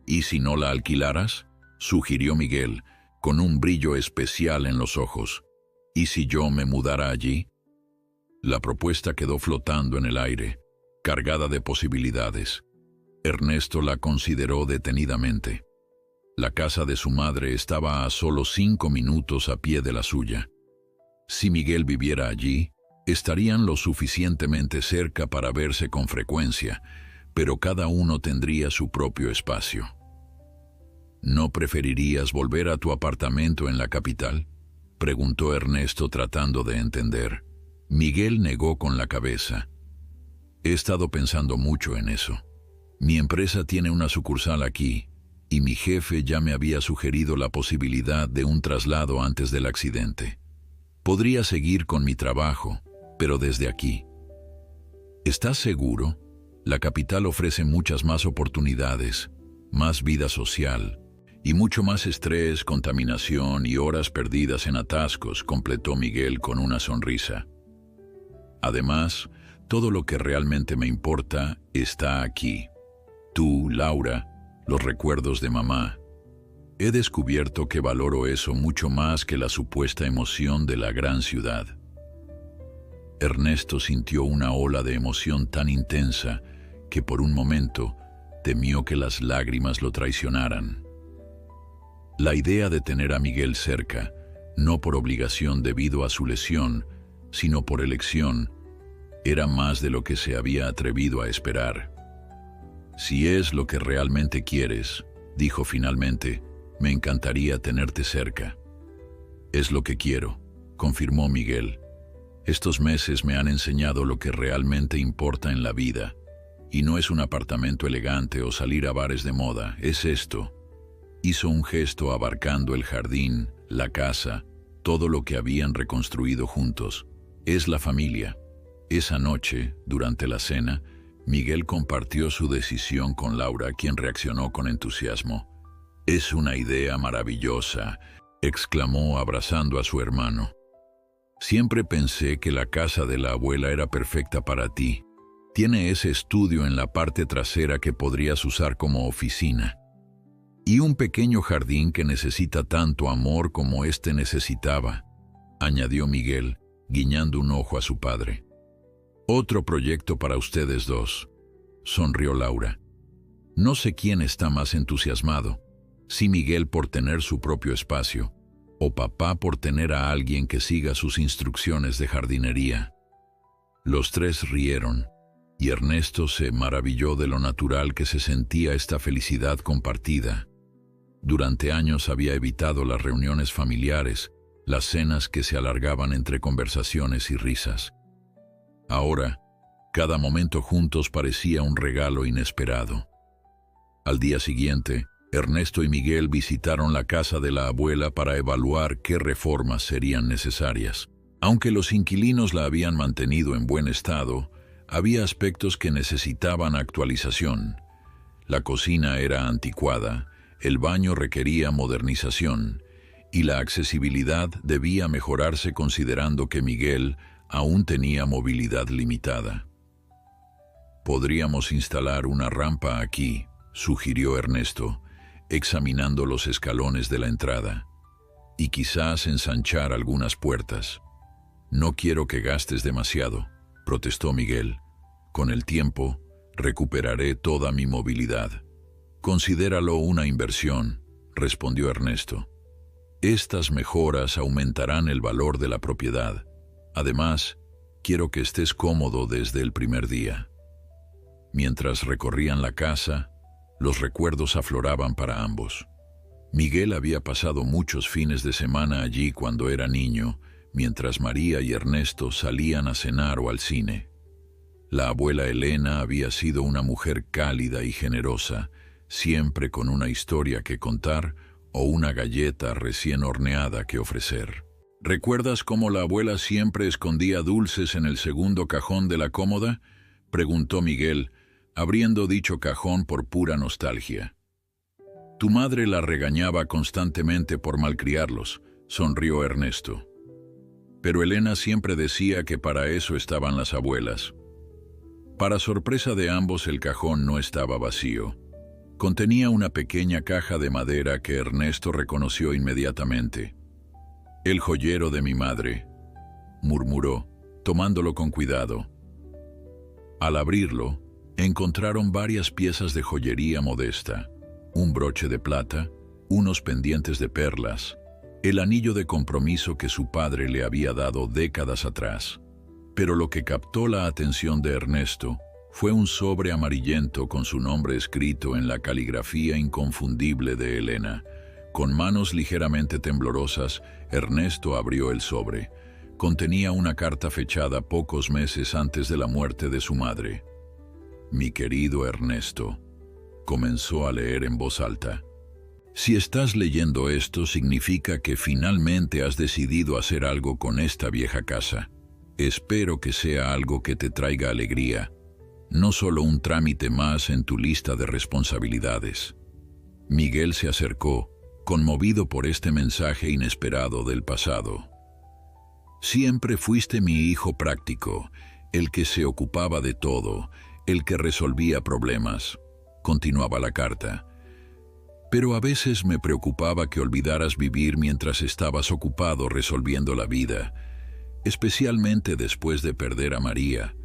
¿Y si no la alquilaras?, sugirió Miguel, con un brillo especial en los ojos. ¿Y si yo me mudara allí? La propuesta quedó flotando en el aire, cargada de posibilidades. Ernesto la consideró detenidamente. La casa de su madre estaba a solo 5 minutos a pie de la suya. Si Miguel viviera allí, estarían lo suficientemente cerca para verse con frecuencia, pero cada uno tendría su propio espacio. ¿No preferirías volver a tu apartamento en la capital?, preguntó Ernesto tratando de entender. Miguel negó con la cabeza. He estado pensando mucho en eso. Mi empresa tiene una sucursal aquí, y mi jefe ya me había sugerido la posibilidad de un traslado antes del accidente. Podría seguir con mi trabajo, pero desde aquí. ¿Estás seguro? La capital ofrece muchas más oportunidades, más vida social, y mucho más estrés, contaminación y horas perdidas en atascos, completó Miguel con una sonrisa. Además, todo lo que realmente me importa está aquí. Tú, Laura, los recuerdos de mamá. He descubierto que valoro eso mucho más que la supuesta emoción de la gran ciudad. Ernesto sintió una ola de emoción tan intensa que por un momento temió que las lágrimas lo traicionaran. La idea de tener a Miguel cerca, no por obligación debido a su lesión, sino por elección, era más de lo que se había atrevido a esperar. Si es lo que realmente quieres, dijo finalmente, me encantaría tenerte cerca. Es lo que quiero, confirmó Miguel. Estos meses me han enseñado lo que realmente importa en la vida, y no es un apartamento elegante o salir a bares de moda, es esto. Hizo un gesto abarcando el jardín, la casa, todo lo que habían reconstruido juntos. Es la familia. Esa noche, durante la cena, Miguel compartió su decisión con Laura, quien reaccionó con entusiasmo. «Es una idea maravillosa», exclamó abrazando a su hermano. «Siempre pensé que la casa de la abuela era perfecta para ti. Tiene ese estudio en la parte trasera que podrías usar como oficina. Y un pequeño jardín que necesita tanto amor como éste necesitaba», añadió Miguel, guiñando un ojo a su padre. «Otro proyecto para ustedes dos», sonrió Laura. No sé quién está más entusiasmado, si Miguel por tener su propio espacio, o papá por tener a alguien que siga sus instrucciones de jardinería. Los tres rieron, y Ernesto se maravilló de lo natural que se sentía esta felicidad compartida. Durante años había evitado las reuniones familiares, las cenas que se alargaban entre conversaciones y risas. Ahora, cada momento juntos parecía un regalo inesperado. Al día siguiente, Ernesto y Miguel visitaron la casa de la abuela para evaluar qué reformas serían necesarias. Aunque los inquilinos la habían mantenido en buen estado, había aspectos que necesitaban actualización. La cocina era anticuada, el baño requería modernización, y la accesibilidad debía mejorarse considerando que Miguel aún tenía movilidad limitada. «Podríamos instalar una rampa aquí», sugirió Ernesto, examinando los escalones de la entrada, «y quizás ensanchar algunas puertas». «No quiero que gastes demasiado», protestó Miguel. «Con el tiempo, recuperaré toda mi movilidad». «Considéralo una inversión», respondió Ernesto. Estas mejoras aumentarán el valor de la propiedad. Además, quiero que estés cómodo desde el primer día. Mientras recorrían la casa, los recuerdos afloraban para ambos. Miguel había pasado muchos fines de semana allí cuando era niño, mientras María y Ernesto salían a cenar o al cine. La abuela Elena había sido una mujer cálida y generosa, siempre con una historia que contar o una galleta recién horneada que ofrecer. ¿Recuerdas cómo la abuela siempre escondía dulces en el segundo cajón de la cómoda?, preguntó Miguel, abriendo dicho cajón por pura nostalgia. Tu madre la regañaba constantemente por malcriarlos, sonrió Ernesto. Pero Elena siempre decía que para eso estaban las abuelas. Para sorpresa de ambos, el cajón no estaba vacío. Contenía una pequeña caja de madera que Ernesto reconoció inmediatamente. «El joyero de mi madre», murmuró, tomándolo con cuidado. Al abrirlo, encontraron varias piezas de joyería modesta, un broche de plata, unos pendientes de perlas, el anillo de compromiso que su padre le había dado décadas atrás. Pero lo que captó la atención de Ernesto fue un sobre amarillento con su nombre escrito en la caligrafía inconfundible de Elena. Con manos ligeramente temblorosas, Ernesto abrió el sobre. Contenía una carta fechada pocos meses antes de la muerte de su madre. «Mi querido Ernesto», comenzó a leer en voz alta. «Si estás leyendo esto, significa que finalmente has decidido hacer algo con esta vieja casa. Espero que sea algo que te traiga alegría, no solo un trámite más en tu lista de responsabilidades». Miguel se acercó, conmovido por este mensaje inesperado del pasado. «Siempre fuiste mi hijo práctico, el que se ocupaba de todo, el que resolvía problemas», continuaba la carta. «Pero a veces me preocupaba que olvidaras vivir mientras estabas ocupado resolviendo la vida, especialmente después de perder a María.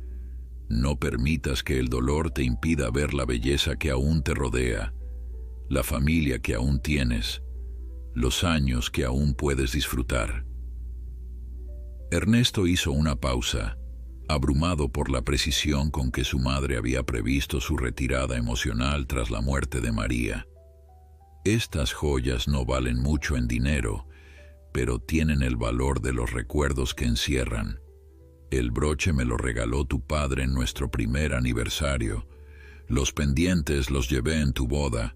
No permitas que el dolor te impida ver la belleza que aún te rodea, la familia que aún tienes, los años que aún puedes disfrutar». Ernesto hizo una pausa, abrumado por la precisión con que su madre había previsto su retirada emocional tras la muerte de María. «Estas joyas no valen mucho en dinero, pero tienen el valor de los recuerdos que encierran. El broche me lo regaló tu padre en nuestro primer aniversario. Los pendientes los llevé en tu boda.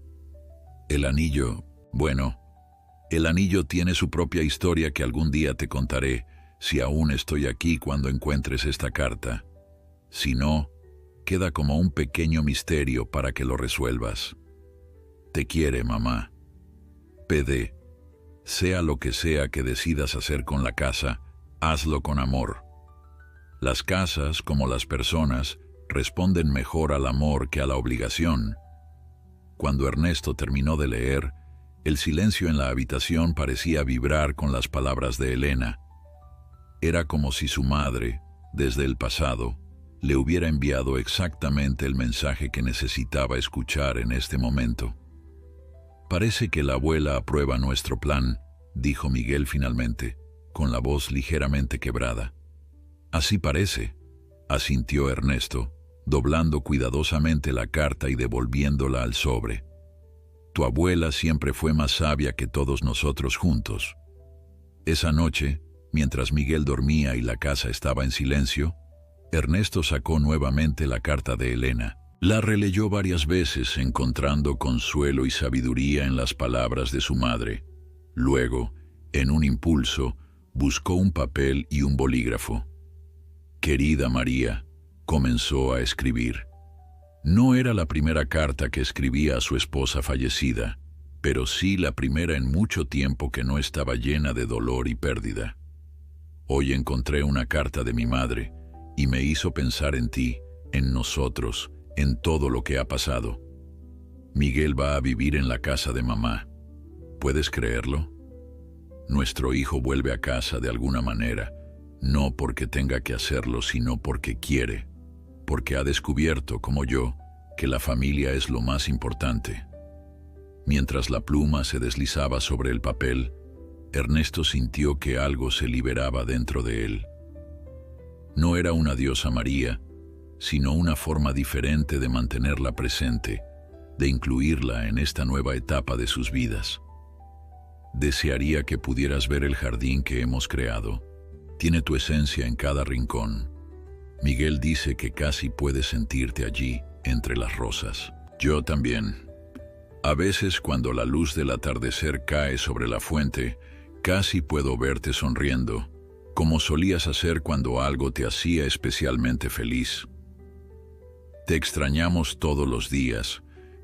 El anillo, bueno, el anillo tiene su propia historia que algún día te contaré, si aún estoy aquí cuando encuentres esta carta. Si no, queda como un pequeño misterio para que lo resuelvas. Te quiere, mamá. PD. Sea lo que sea que decidas hacer con la casa, hazlo con amor. Las casas, como las personas, responden mejor al amor que a la obligación». Cuando Ernesto terminó de leer, el silencio en la habitación parecía vibrar con las palabras de Elena. Era como si su madre, desde el pasado, le hubiera enviado exactamente el mensaje que necesitaba escuchar en este momento. «Parece que la abuela aprueba nuestro plan», dijo Miguel finalmente, con la voz ligeramente quebrada. «Así parece», asintió Ernesto, doblando cuidadosamente la carta y devolviéndola al sobre. «Tu abuela siempre fue más sabia que todos nosotros juntos». Esa noche, mientras Miguel dormía y la casa estaba en silencio, Ernesto sacó nuevamente la carta de Elena. La releyó varias veces, encontrando consuelo y sabiduría en las palabras de su madre. Luego, en un impulso, buscó un papel y un bolígrafo. «Querida María», comenzó a escribir. No era la primera carta que escribía a su esposa fallecida, pero sí la primera en mucho tiempo que no estaba llena de dolor y pérdida. «Hoy encontré una carta de mi madre y me hizo pensar en ti, en nosotros, en todo lo que ha pasado. Miguel va a vivir en la casa de mamá. ¿Puedes creerlo? Nuestro hijo vuelve a casa de alguna manera, no porque tenga que hacerlo, sino porque quiere, porque ha descubierto, como yo, que la familia es lo más importante». Mientras la pluma se deslizaba sobre el papel, Ernesto sintió que algo se liberaba dentro de él. No era una diosa María, sino una forma diferente de mantenerla presente, de incluirla en esta nueva etapa de sus vidas. Desearía que pudieras ver el jardín que hemos creado. Tiene tu esencia en cada rincón. Miguel dice que casi puedes sentirte allí, entre las rosas. Yo también. A veces, cuando la luz del atardecer cae sobre la fuente, casi puedo verte sonriendo, como solías hacer cuando algo te hacía especialmente feliz. Te extrañamos todos los días,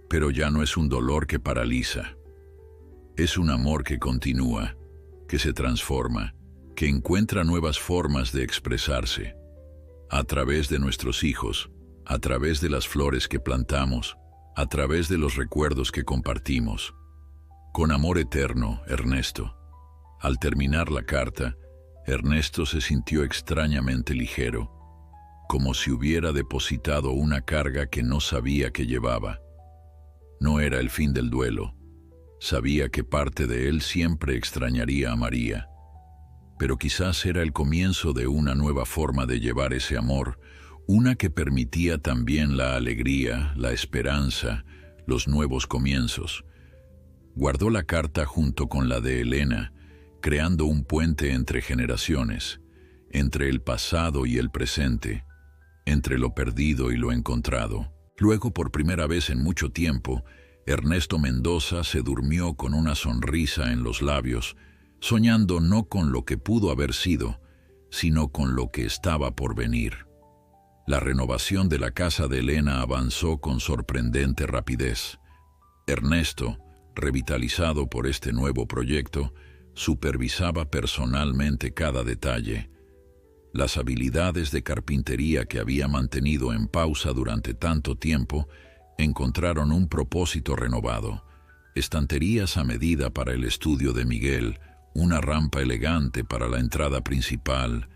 pero ya no es un dolor que paraliza. Es un amor que continúa, que se transforma, que encuentra nuevas formas de expresarse. A través de nuestros hijos, a través de las flores que plantamos, a través de los recuerdos que compartimos. Con amor eterno, Ernesto. Al terminar la carta, Ernesto se sintió extrañamente ligero, como si hubiera depositado una carga que no sabía que llevaba. No era el fin del duelo. Sabía que parte de él siempre extrañaría a María, pero quizás era el comienzo de una nueva forma de llevar ese amor, una que permitía también la alegría, la esperanza, los nuevos comienzos. Guardó la carta junto con la de Elena, creando un puente entre generaciones, entre el pasado y el presente, entre lo perdido y lo encontrado. Luego, por primera vez en mucho tiempo, Ernesto Mendoza se durmió con una sonrisa en los labios, soñando no con lo que pudo haber sido, sino con lo que estaba por venir. La renovación de la casa de Elena avanzó con sorprendente rapidez. Ernesto, revitalizado por este nuevo proyecto, supervisaba personalmente cada detalle. Las habilidades de carpintería que había mantenido en pausa durante tanto tiempo encontraron un propósito renovado. Estanterías a medida para el estudio de Miguel, una rampa elegante para la entrada principal,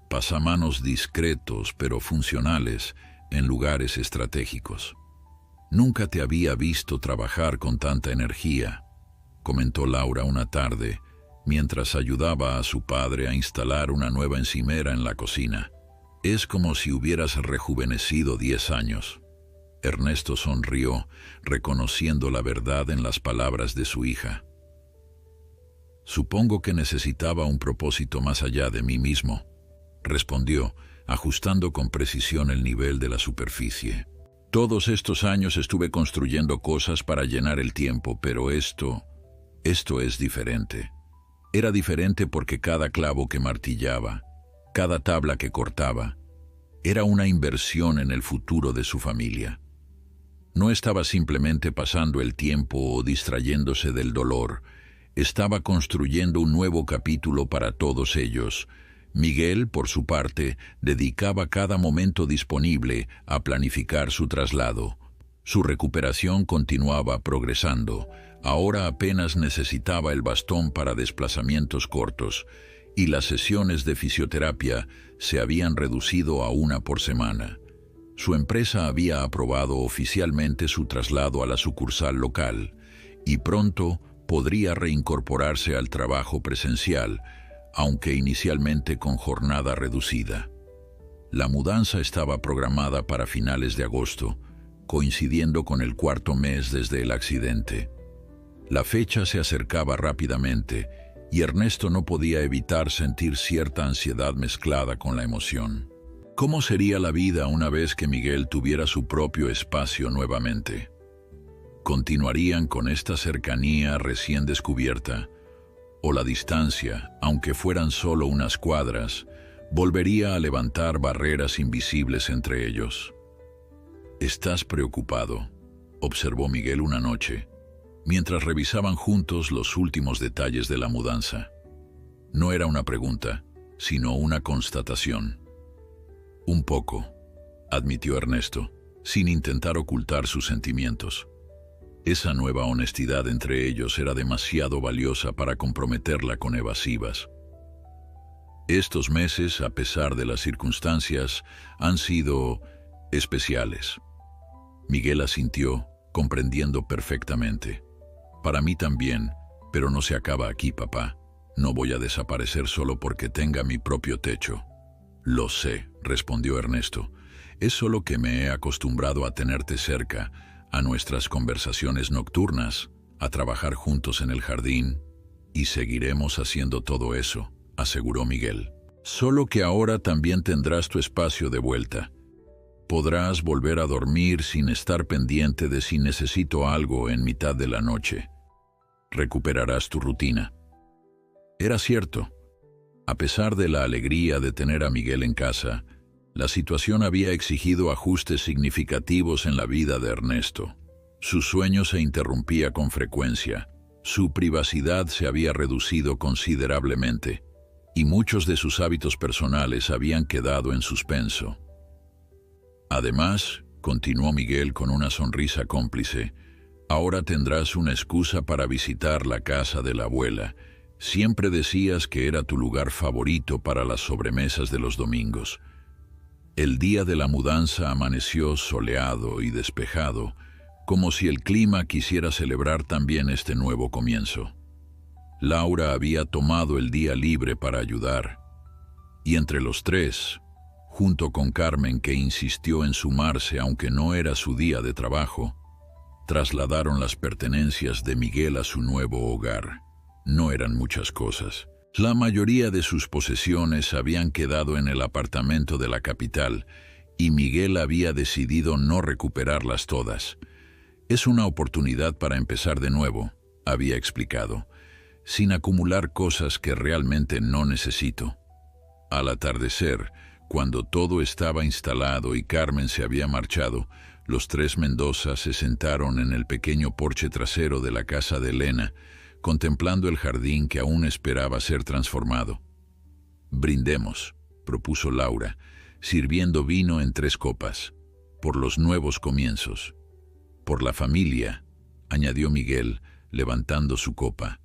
pasamanos discretos pero funcionales en lugares estratégicos. «Nunca te había visto trabajar con tanta energía», comentó Laura una tarde, mientras ayudaba a su padre a instalar una nueva encimera en la cocina. «Es como si hubieras rejuvenecido 10 años». Ernesto sonrió, reconociendo la verdad en las palabras de su hija. «Supongo que necesitaba un propósito más allá de mí mismo», respondió, ajustando con precisión el nivel de la superficie. «Todos estos años estuve construyendo cosas para llenar el tiempo, pero esto es diferente». Era diferente porque cada clavo que martillaba, cada tabla que cortaba, era una inversión en el futuro de su familia. No estaba simplemente pasando el tiempo o distrayéndose del dolor, estaba construyendo un nuevo capítulo para todos ellos. Miguel, por su parte, dedicaba cada momento disponible a planificar su traslado. Su recuperación continuaba progresando. Ahora apenas necesitaba el bastón para desplazamientos cortos, y las sesiones de fisioterapia se habían reducido a 1 por semana. Su empresa había aprobado oficialmente su traslado a la sucursal local, y pronto podría reincorporarse al trabajo presencial, aunque inicialmente con jornada reducida. La mudanza estaba programada para finales de agosto, coincidiendo con el 4.º mes desde el accidente. La fecha se acercaba rápidamente y Ernesto no podía evitar sentir cierta ansiedad mezclada con la emoción. ¿Cómo sería la vida una vez que Miguel tuviera su propio espacio nuevamente? ¿Continuarían con esta cercanía recién descubierta? ¿O la distancia, aunque fueran solo unas cuadras, volvería a levantar barreras invisibles entre ellos? «¿Estás preocupado?», observó Miguel una noche, mientras revisaban juntos los últimos detalles de la mudanza. No era una pregunta, sino una constatación. «Un poco», admitió Ernesto, sin intentar ocultar sus sentimientos. Esa nueva honestidad entre ellos era demasiado valiosa para comprometerla con evasivas. Estos meses, a pesar de las circunstancias, han sido especiales. Miguel asintió, comprendiendo perfectamente. «Para mí también, pero no se acaba aquí, papá. No voy a desaparecer solo porque tenga mi propio techo. Lo sé, respondió Ernesto. Es solo que me he acostumbrado a tenerte cerca, a nuestras conversaciones nocturnas, a trabajar juntos en el jardín, y seguiremos haciendo todo eso, aseguró Miguel. Solo que ahora también tendrás tu espacio de vuelta. Podrás volver a dormir sin estar pendiente de si necesito algo en mitad de la noche. Recuperarás tu rutina. Era cierto. A pesar de la alegría de tener a Miguel en casa, la situación había exigido ajustes significativos en la vida de Ernesto. Su sueño se interrumpía con frecuencia, su privacidad se había reducido considerablemente, y muchos de sus hábitos personales habían quedado en suspenso. Además, continuó Miguel con una sonrisa cómplice, ahora tendrás una excusa para visitar la casa de la abuela. Siempre decías que era tu lugar favorito para las sobremesas de los domingos. El día de la mudanza amaneció soleado y despejado, como si el clima quisiera celebrar también este nuevo comienzo. Laura había tomado el día libre para ayudar, y entre los tres, junto con Carmen, que insistió en sumarse aunque no era su día de trabajo, trasladaron las pertenencias de Miguel a su nuevo hogar. No eran muchas cosas. La mayoría de sus posesiones habían quedado en el apartamento de la capital y Miguel había decidido no recuperarlas todas. Es una oportunidad para empezar de nuevo, había explicado, sin acumular cosas que realmente no necesito. Al atardecer, cuando todo estaba instalado y Carmen se había marchado, los tres Mendoza se sentaron en el pequeño porche trasero de la casa de Elena, contemplando el jardín que aún esperaba ser transformado. «Brindemos», propuso Laura, sirviendo vino en 3 copas, «por los nuevos comienzos». «Por la familia», añadió Miguel, levantando su copa.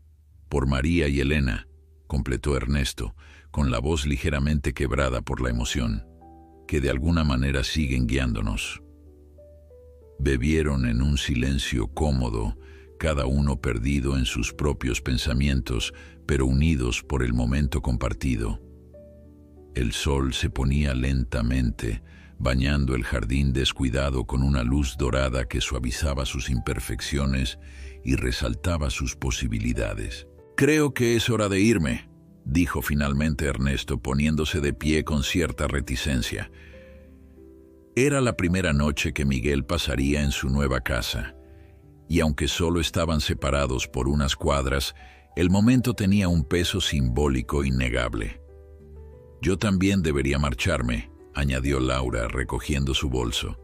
«Por María y Elena», completó Ernesto, con la voz ligeramente quebrada por la emoción, «que de alguna manera siguen guiándonos». Bebieron en un silencio cómodo, cada uno perdido en sus propios pensamientos, pero unidos por el momento compartido. El sol se ponía lentamente, bañando el jardín descuidado con una luz dorada que suavizaba sus imperfecciones y resaltaba sus posibilidades. «Creo que es hora de irme», dijo finalmente Ernesto, poniéndose de pie con cierta reticencia. Era la primera noche que Miguel pasaría en su nueva casa, y aunque solo estaban separados por unas cuadras, el momento tenía un peso simbólico innegable. «Yo también debería marcharme», añadió Laura, recogiendo su bolso.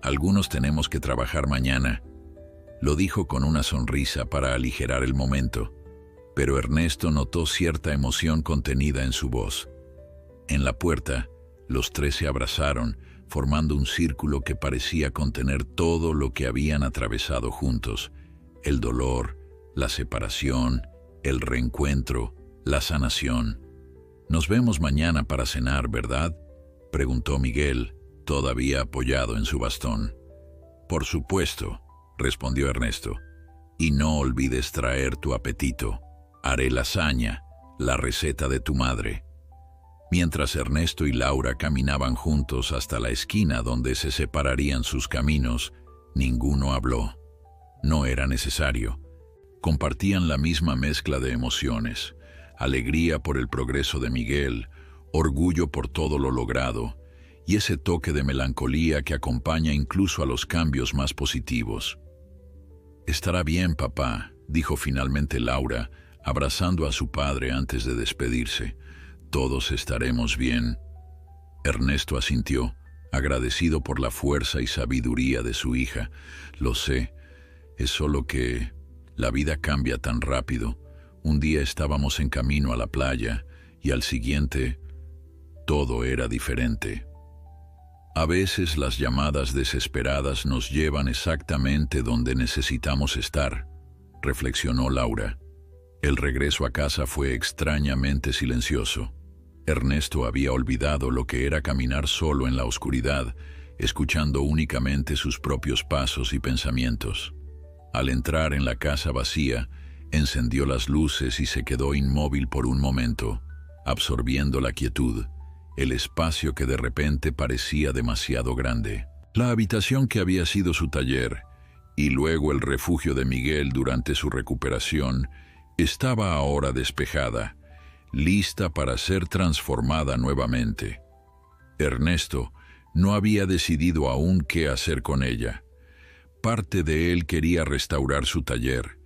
«Algunos tenemos que trabajar mañana», lo dijo con una sonrisa para aligerar el momento, pero Ernesto notó cierta emoción contenida en su voz. En la puerta, los tres se abrazaron, formando un círculo que parecía contener todo lo que habían atravesado juntos: el dolor, la separación, el reencuentro, la sanación. «Nos vemos mañana para cenar, ¿verdad?», preguntó Miguel, todavía apoyado en su bastón. «Por supuesto», respondió Ernesto, «y no olvides traer tu apetito. Haré lasaña, la receta de tu madre». Mientras Ernesto y Laura caminaban juntos hasta la esquina donde se separarían sus caminos, ninguno habló. No era necesario. Compartían la misma mezcla de emociones: alegría por el progreso de Miguel, orgullo por todo lo logrado, y ese toque de melancolía que acompaña incluso a los cambios más positivos. «Estará bien, papá», dijo finalmente Laura, abrazando a su padre antes de despedirse. «Todos estaremos bien». Ernesto asintió, agradecido por la fuerza y sabiduría de su hija. «Lo sé, es solo que la vida cambia tan rápido. Un día estábamos en camino a la playa y al siguiente todo era diferente». «A veces las llamadas desesperadas nos llevan exactamente donde necesitamos estar», reflexionó Laura. El regreso a casa fue extrañamente silencioso. Ernesto había olvidado lo que era caminar solo en la oscuridad, escuchando únicamente sus propios pasos y pensamientos. Al entrar en la casa vacía, Encendió las luces y se quedó inmóvil por un momento, absorbiendo la quietud, el espacio que de repente parecía demasiado grande. La habitación que había sido su taller, y luego el refugio de Miguel durante su recuperación, estaba ahora despejada, lista para ser transformada nuevamente. Ernesto no había decidido aún qué hacer con ella. Parte de él quería restaurar su taller,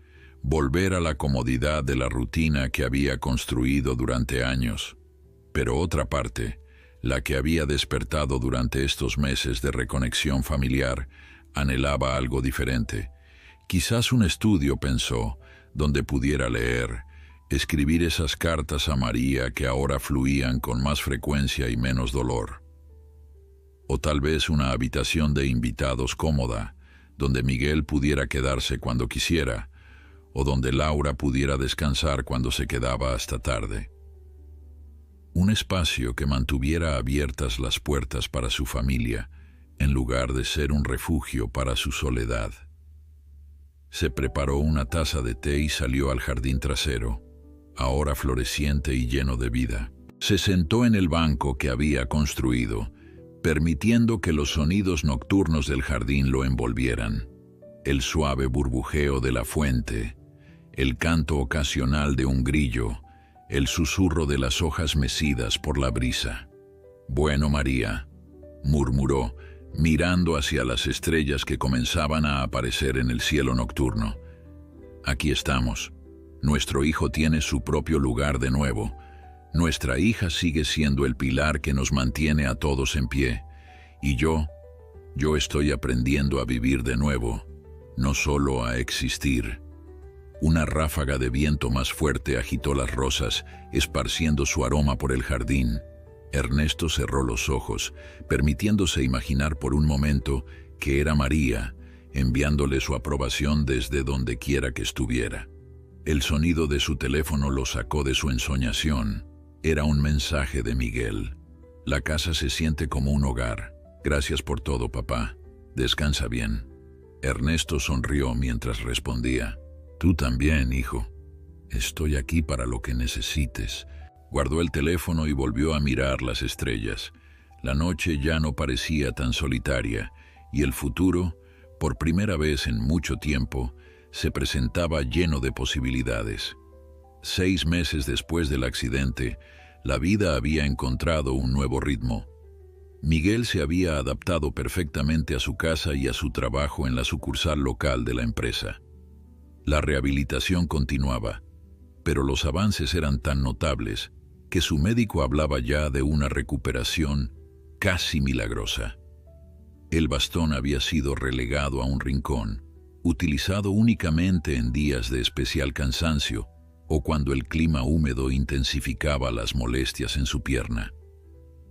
volver a la comodidad de la rutina que había construido durante años. Pero otra parte, la que había despertado durante estos meses de reconexión familiar, anhelaba algo diferente. Quizás un estudio, pensó, donde pudiera leer, escribir esas cartas a María que ahora fluían con más frecuencia y menos dolor. O tal vez una habitación de invitados cómoda, donde Miguel pudiera quedarse cuando quisiera, o donde Laura pudiera descansar cuando se quedaba hasta tarde. Un espacio que mantuviera abiertas las puertas para su familia, en lugar de ser un refugio para su soledad. Se preparó una taza de té y salió al jardín trasero, ahora floreciente y lleno de vida. Se sentó en el banco que había construido, permitiendo que los sonidos nocturnos del jardín lo envolvieran. El suave burbujeo de la fuente, el canto ocasional de un grillo, el susurro de las hojas mecidas por la brisa. «Bueno, María», murmuró, mirando hacia las estrellas que comenzaban a aparecer en el cielo nocturno. «Aquí estamos. Nuestro hijo tiene su propio lugar de nuevo. Nuestra hija sigue siendo el pilar que nos mantiene a todos en pie. Y yo estoy aprendiendo a vivir de nuevo, no solo a existir». Una ráfaga de viento más fuerte agitó las rosas, esparciendo su aroma por el jardín. Ernesto cerró los ojos, permitiéndose imaginar por un momento que era María, enviándole su aprobación desde donde quiera que estuviera. El sonido de su teléfono lo sacó de su ensoñación. Era un mensaje de Miguel. «La casa se siente como un hogar. Gracias por todo, papá. Descansa bien». Ernesto sonrió mientras respondía: «Tú también, hijo. Estoy aquí para lo que necesites». Guardó el teléfono y volvió a mirar las estrellas. La noche ya no parecía tan solitaria, y el futuro, por primera vez en mucho tiempo, se presentaba lleno de posibilidades. 6 meses después del accidente, la vida había encontrado un nuevo ritmo. Miguel se había adaptado perfectamente a su casa y a su trabajo en la sucursal local de la empresa. La rehabilitación continuaba, pero los avances eran tan notables que su médico hablaba ya de una recuperación casi milagrosa. El bastón había sido relegado a un rincón, utilizado únicamente en días de especial cansancio o cuando el clima húmedo intensificaba las molestias en su pierna.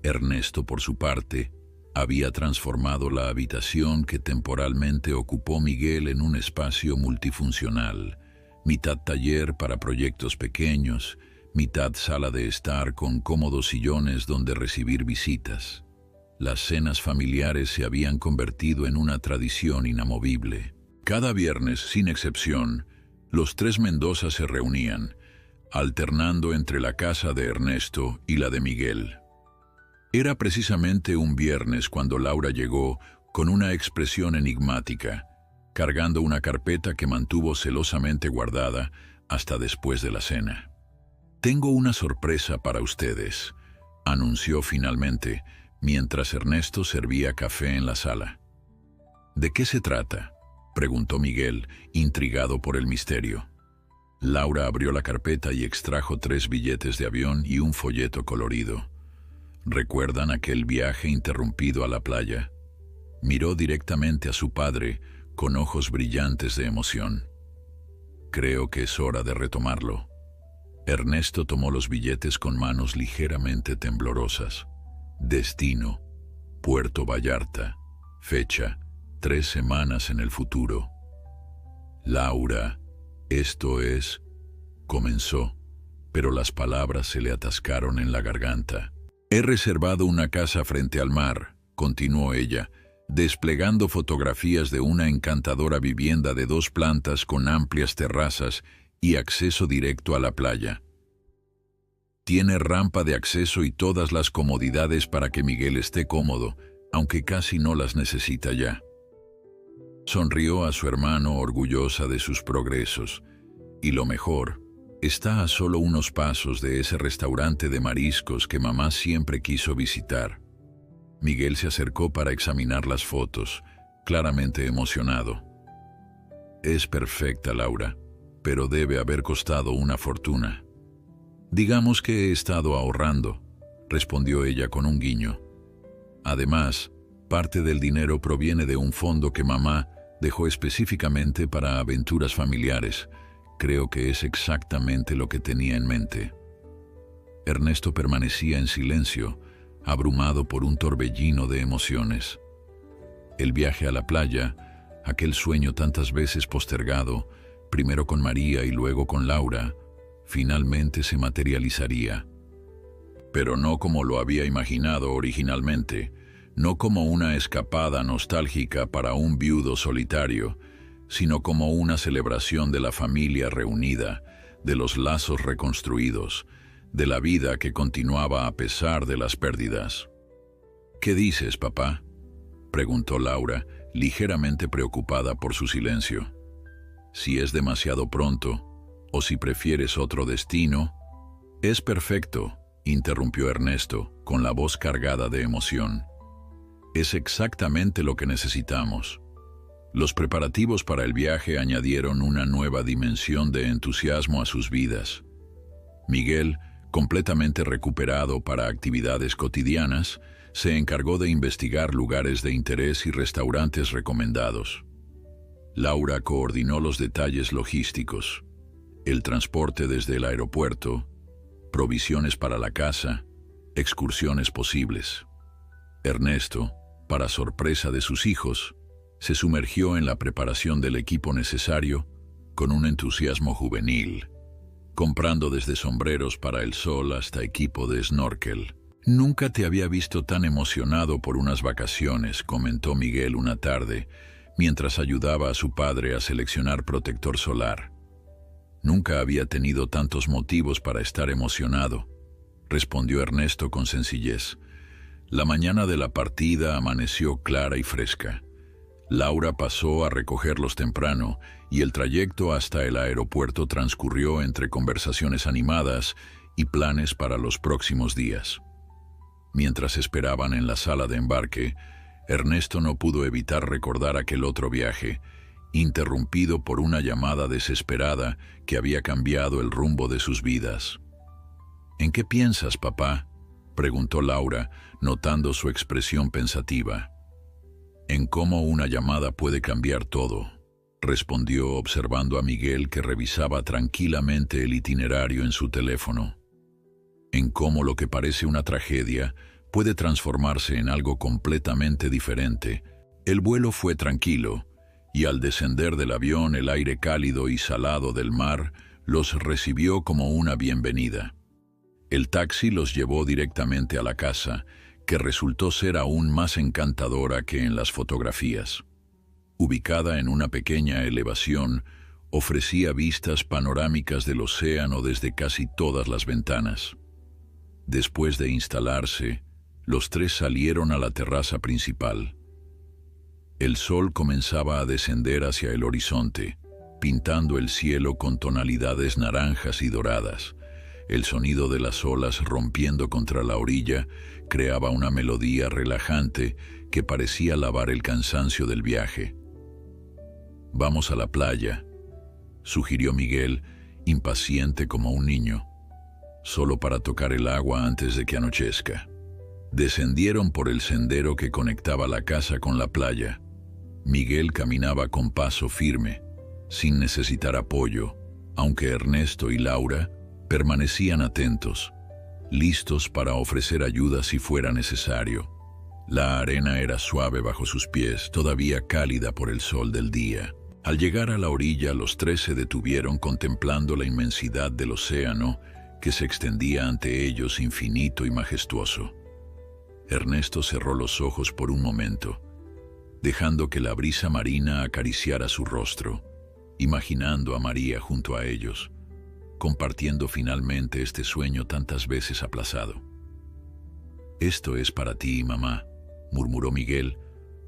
Ernesto, por su parte, había transformado la habitación que temporalmente ocupó Miguel en un espacio multifuncional, mitad taller para proyectos pequeños, mitad sala de estar con cómodos sillones donde recibir visitas. Las cenas familiares se habían convertido en una tradición inamovible. Cada viernes, sin excepción, los 3 Mendoza se reunían, alternando entre la casa de Ernesto y la de Miguel. Era precisamente un viernes cuando Laura llegó con una expresión enigmática, cargando una carpeta que mantuvo celosamente guardada hasta después de la cena. «Tengo una sorpresa para ustedes», anunció finalmente, mientras Ernesto servía café en la sala. «¿De qué se trata?», preguntó Miguel, intrigado por el misterio. Laura abrió la carpeta y extrajo 3 billetes de avión y un folleto colorido. ¿Recuerdan aquel viaje interrumpido a la playa? Miró directamente a su padre con ojos brillantes de emoción. «Creo que es hora de retomarlo». Ernesto tomó los billetes con manos ligeramente temblorosas. Destino: Puerto Vallarta. Fecha: 3 semanas en el futuro. «Laura, esto es...», comenzó, pero las palabras se le atascaron en la garganta. «He reservado una casa frente al mar», continuó ella, desplegando fotografías de una encantadora vivienda de 2 plantas con amplias terrazas y acceso directo a la playa. Tiene rampa de acceso y todas las comodidades para que Miguel esté cómodo, aunque casi no las necesita ya. Sonrió a su hermano orgullosa de sus progresos, y lo mejor, está a solo unos pasos de ese restaurante de mariscos que mamá siempre quiso visitar. Miguel se acercó para examinar las fotos, claramente emocionado. Es perfecta, Laura, pero debe haber costado una fortuna. Digamos que he estado ahorrando, respondió ella con un guiño. Además, parte del dinero proviene de un fondo que mamá dejó específicamente para aventuras familiares. Creo que es exactamente lo que tenía en mente. Ernesto permanecía en silencio, abrumado por un torbellino de emociones. El viaje a la playa, aquel sueño tantas veces postergado, primero con María y luego con Laura, finalmente se materializaría. Pero no como lo había imaginado originalmente, no como una escapada nostálgica para un viudo solitario, sino como una celebración de la familia reunida, de los lazos reconstruidos, de la vida que continuaba a pesar de las pérdidas. ¿Qué dices, papá?, preguntó Laura, ligeramente preocupada por su silencio. Si es demasiado pronto, o si prefieres otro destino. Es perfecto, interrumpió Ernesto, con la voz cargada de emoción. Es exactamente lo que necesitamos. Los preparativos para el viaje añadieron una nueva dimensión de entusiasmo a sus vidas. Miguel, completamente recuperado para actividades cotidianas, se encargó de investigar lugares de interés y restaurantes recomendados. Laura coordinó los detalles logísticos, el transporte desde el aeropuerto, provisiones para la casa, excursiones posibles. Ernesto, para sorpresa de sus hijos, se sumergió en la preparación del equipo necesario con un entusiasmo juvenil, comprando desde sombreros para el sol hasta equipo de snorkel. Nunca te había visto tan emocionado por unas vacaciones, comentó Miguel una tarde, mientras ayudaba a su padre a seleccionar protector solar. Nunca había tenido tantos motivos para estar emocionado, respondió Ernesto con sencillez. La mañana de la partida amaneció clara y fresca. Laura pasó a recogerlos temprano y el trayecto hasta el aeropuerto transcurrió entre conversaciones animadas y planes para los próximos días. Mientras esperaban en la sala de embarque, Ernesto no pudo evitar recordar aquel otro viaje, interrumpido por una llamada desesperada que había cambiado el rumbo de sus vidas. ¿En qué piensas, papá?, preguntó Laura, notando su expresión pensativa. En cómo una llamada puede cambiar todo, respondió observando a Miguel que revisaba tranquilamente el itinerario en su teléfono. En cómo lo que parece una tragedia puede transformarse en algo completamente diferente. El vuelo fue tranquilo, y al descender del avión el aire cálido y salado del mar los recibió como una bienvenida. El taxi los llevó directamente a la casa, que resultó ser aún más encantadora que en las fotografías. Ubicada en una pequeña elevación, ofrecía vistas panorámicas del océano desde casi todas las ventanas. Después de instalarse, los tres salieron a la terraza principal. El sol comenzaba a descender hacia el horizonte, pintando el cielo con tonalidades naranjas y doradas. El sonido de las olas rompiendo contra la orilla creaba una melodía relajante que parecía lavar el cansancio del viaje. «Vamos a la playa», sugirió Miguel, impaciente como un niño, «solo para tocar el agua antes de que anochezca». Descendieron por el sendero que conectaba la casa con la playa. Miguel caminaba con paso firme, sin necesitar apoyo, aunque Ernesto y Laura permanecían atentos, listos para ofrecer ayuda si fuera necesario. La arena era suave bajo sus pies, todavía cálida por el sol del día. Al llegar a la orilla, los tres se detuvieron contemplando la inmensidad del océano que se extendía ante ellos infinito y majestuoso. Ernesto cerró los ojos por un momento, dejando que la brisa marina acariciara su rostro. imaginando a María junto a ellos, compartiendo finalmente este sueño tantas veces aplazado. «Esto es para ti, mamá», murmuró Miguel,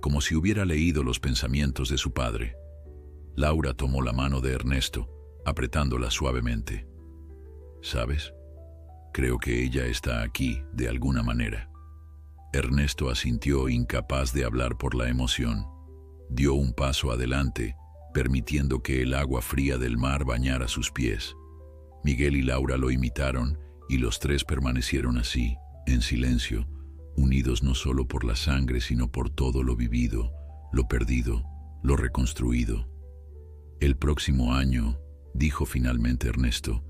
como si hubiera leído los pensamientos de su padre. Laura tomó la mano de Ernesto, apretándola suavemente. «¿Sabes? Creo que ella está aquí, de alguna manera». Ernesto asintió, incapaz de hablar por la emoción. Dio un paso adelante, permitiendo que el agua fría del mar bañara sus pies. Miguel y Laura lo imitaron y los tres permanecieron así, en silencio, unidos no solo por la sangre, sino por todo lo vivido, lo perdido, lo reconstruido. «El próximo año», dijo finalmente Ernesto,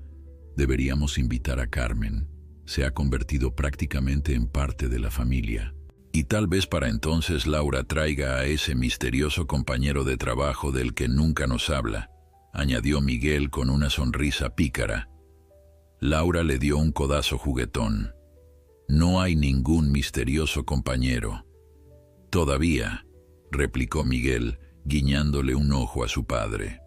«deberíamos invitar a Carmen. Se ha convertido prácticamente en parte de la familia. Y tal vez para entonces Laura traiga a ese misterioso compañero de trabajo del que nunca nos habla», añadió Miguel con una sonrisa pícara. Laura le dio un codazo juguetón. «No hay ningún misterioso compañero». «Todavía», replicó Miguel, guiñándole un ojo a su padre.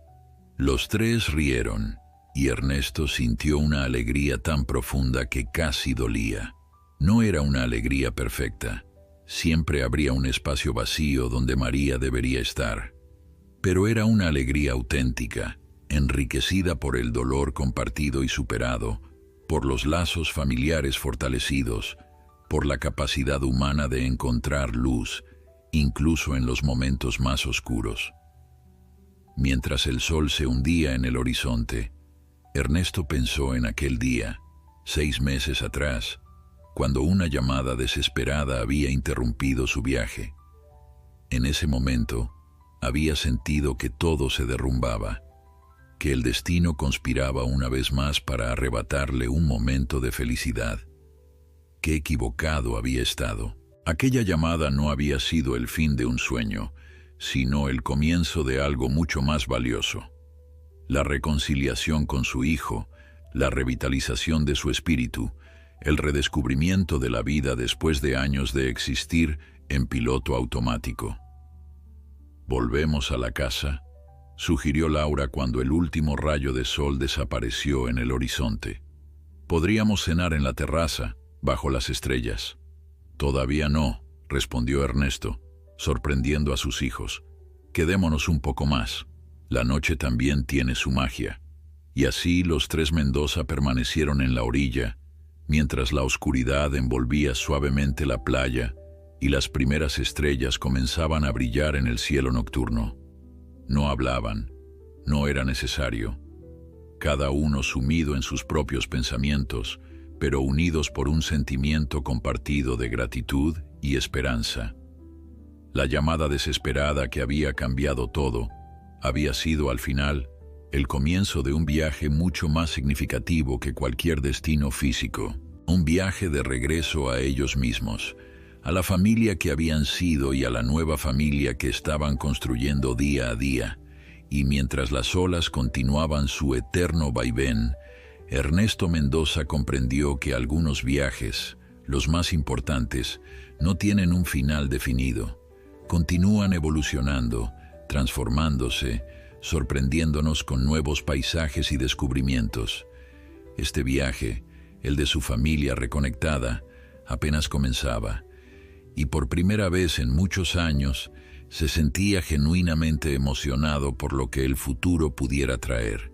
Los tres rieron, y Ernesto sintió una alegría tan profunda que casi dolía. No era una alegría perfecta. Siempre habría un espacio vacío donde María debería estar. Pero era una alegría auténtica, enriquecida por el dolor compartido y superado, por los lazos familiares fortalecidos, por la capacidad humana de encontrar luz, incluso en los momentos más oscuros. Mientras el sol se hundía en el horizonte, Ernesto pensó en aquel día, 6 meses atrás, cuando una llamada desesperada había interrumpido su viaje. En ese momento, había sentido que todo se derrumbaba, que el destino conspiraba una vez más para arrebatarle un momento de felicidad. Qué equivocado había estado. Aquella llamada no había sido el fin de un sueño, sino el comienzo de algo mucho más valioso. La reconciliación con su hijo, la revitalización de su espíritu, el redescubrimiento de la vida después de años de existir en piloto automático. «¿Volvemos a la casa?», sugirió Laura cuando el último rayo de sol desapareció en el horizonte. «Podríamos cenar en la terraza, bajo las estrellas». «Todavía no», respondió Ernesto, sorprendiendo a sus hijos. «Quedémonos un poco más. La noche también tiene su magia». Y así los tres Mendoza permanecieron en la orilla, mientras la oscuridad envolvía suavemente la playa y las primeras estrellas comenzaban a brillar en el cielo nocturno. No hablaban, no era necesario. Cada uno sumido en sus propios pensamientos, pero unidos por un sentimiento compartido de gratitud y esperanza. La llamada desesperada que había cambiado todo había sido al final el comienzo de un viaje mucho más significativo que cualquier destino físico, un viaje de regreso a ellos mismos, a la familia que habían sido y a la nueva familia que estaban construyendo día a día. Y mientras las olas continuaban su eterno vaivén, Ernesto Mendoza comprendió que algunos viajes, los más importantes, no tienen un final definido. Continúan evolucionando, transformándose, sorprendiéndonos con nuevos paisajes y descubrimientos. Este viaje, el de su familia reconectada, apenas comenzaba, y por primera vez en muchos años se sentía genuinamente emocionado por lo que el futuro pudiera traer.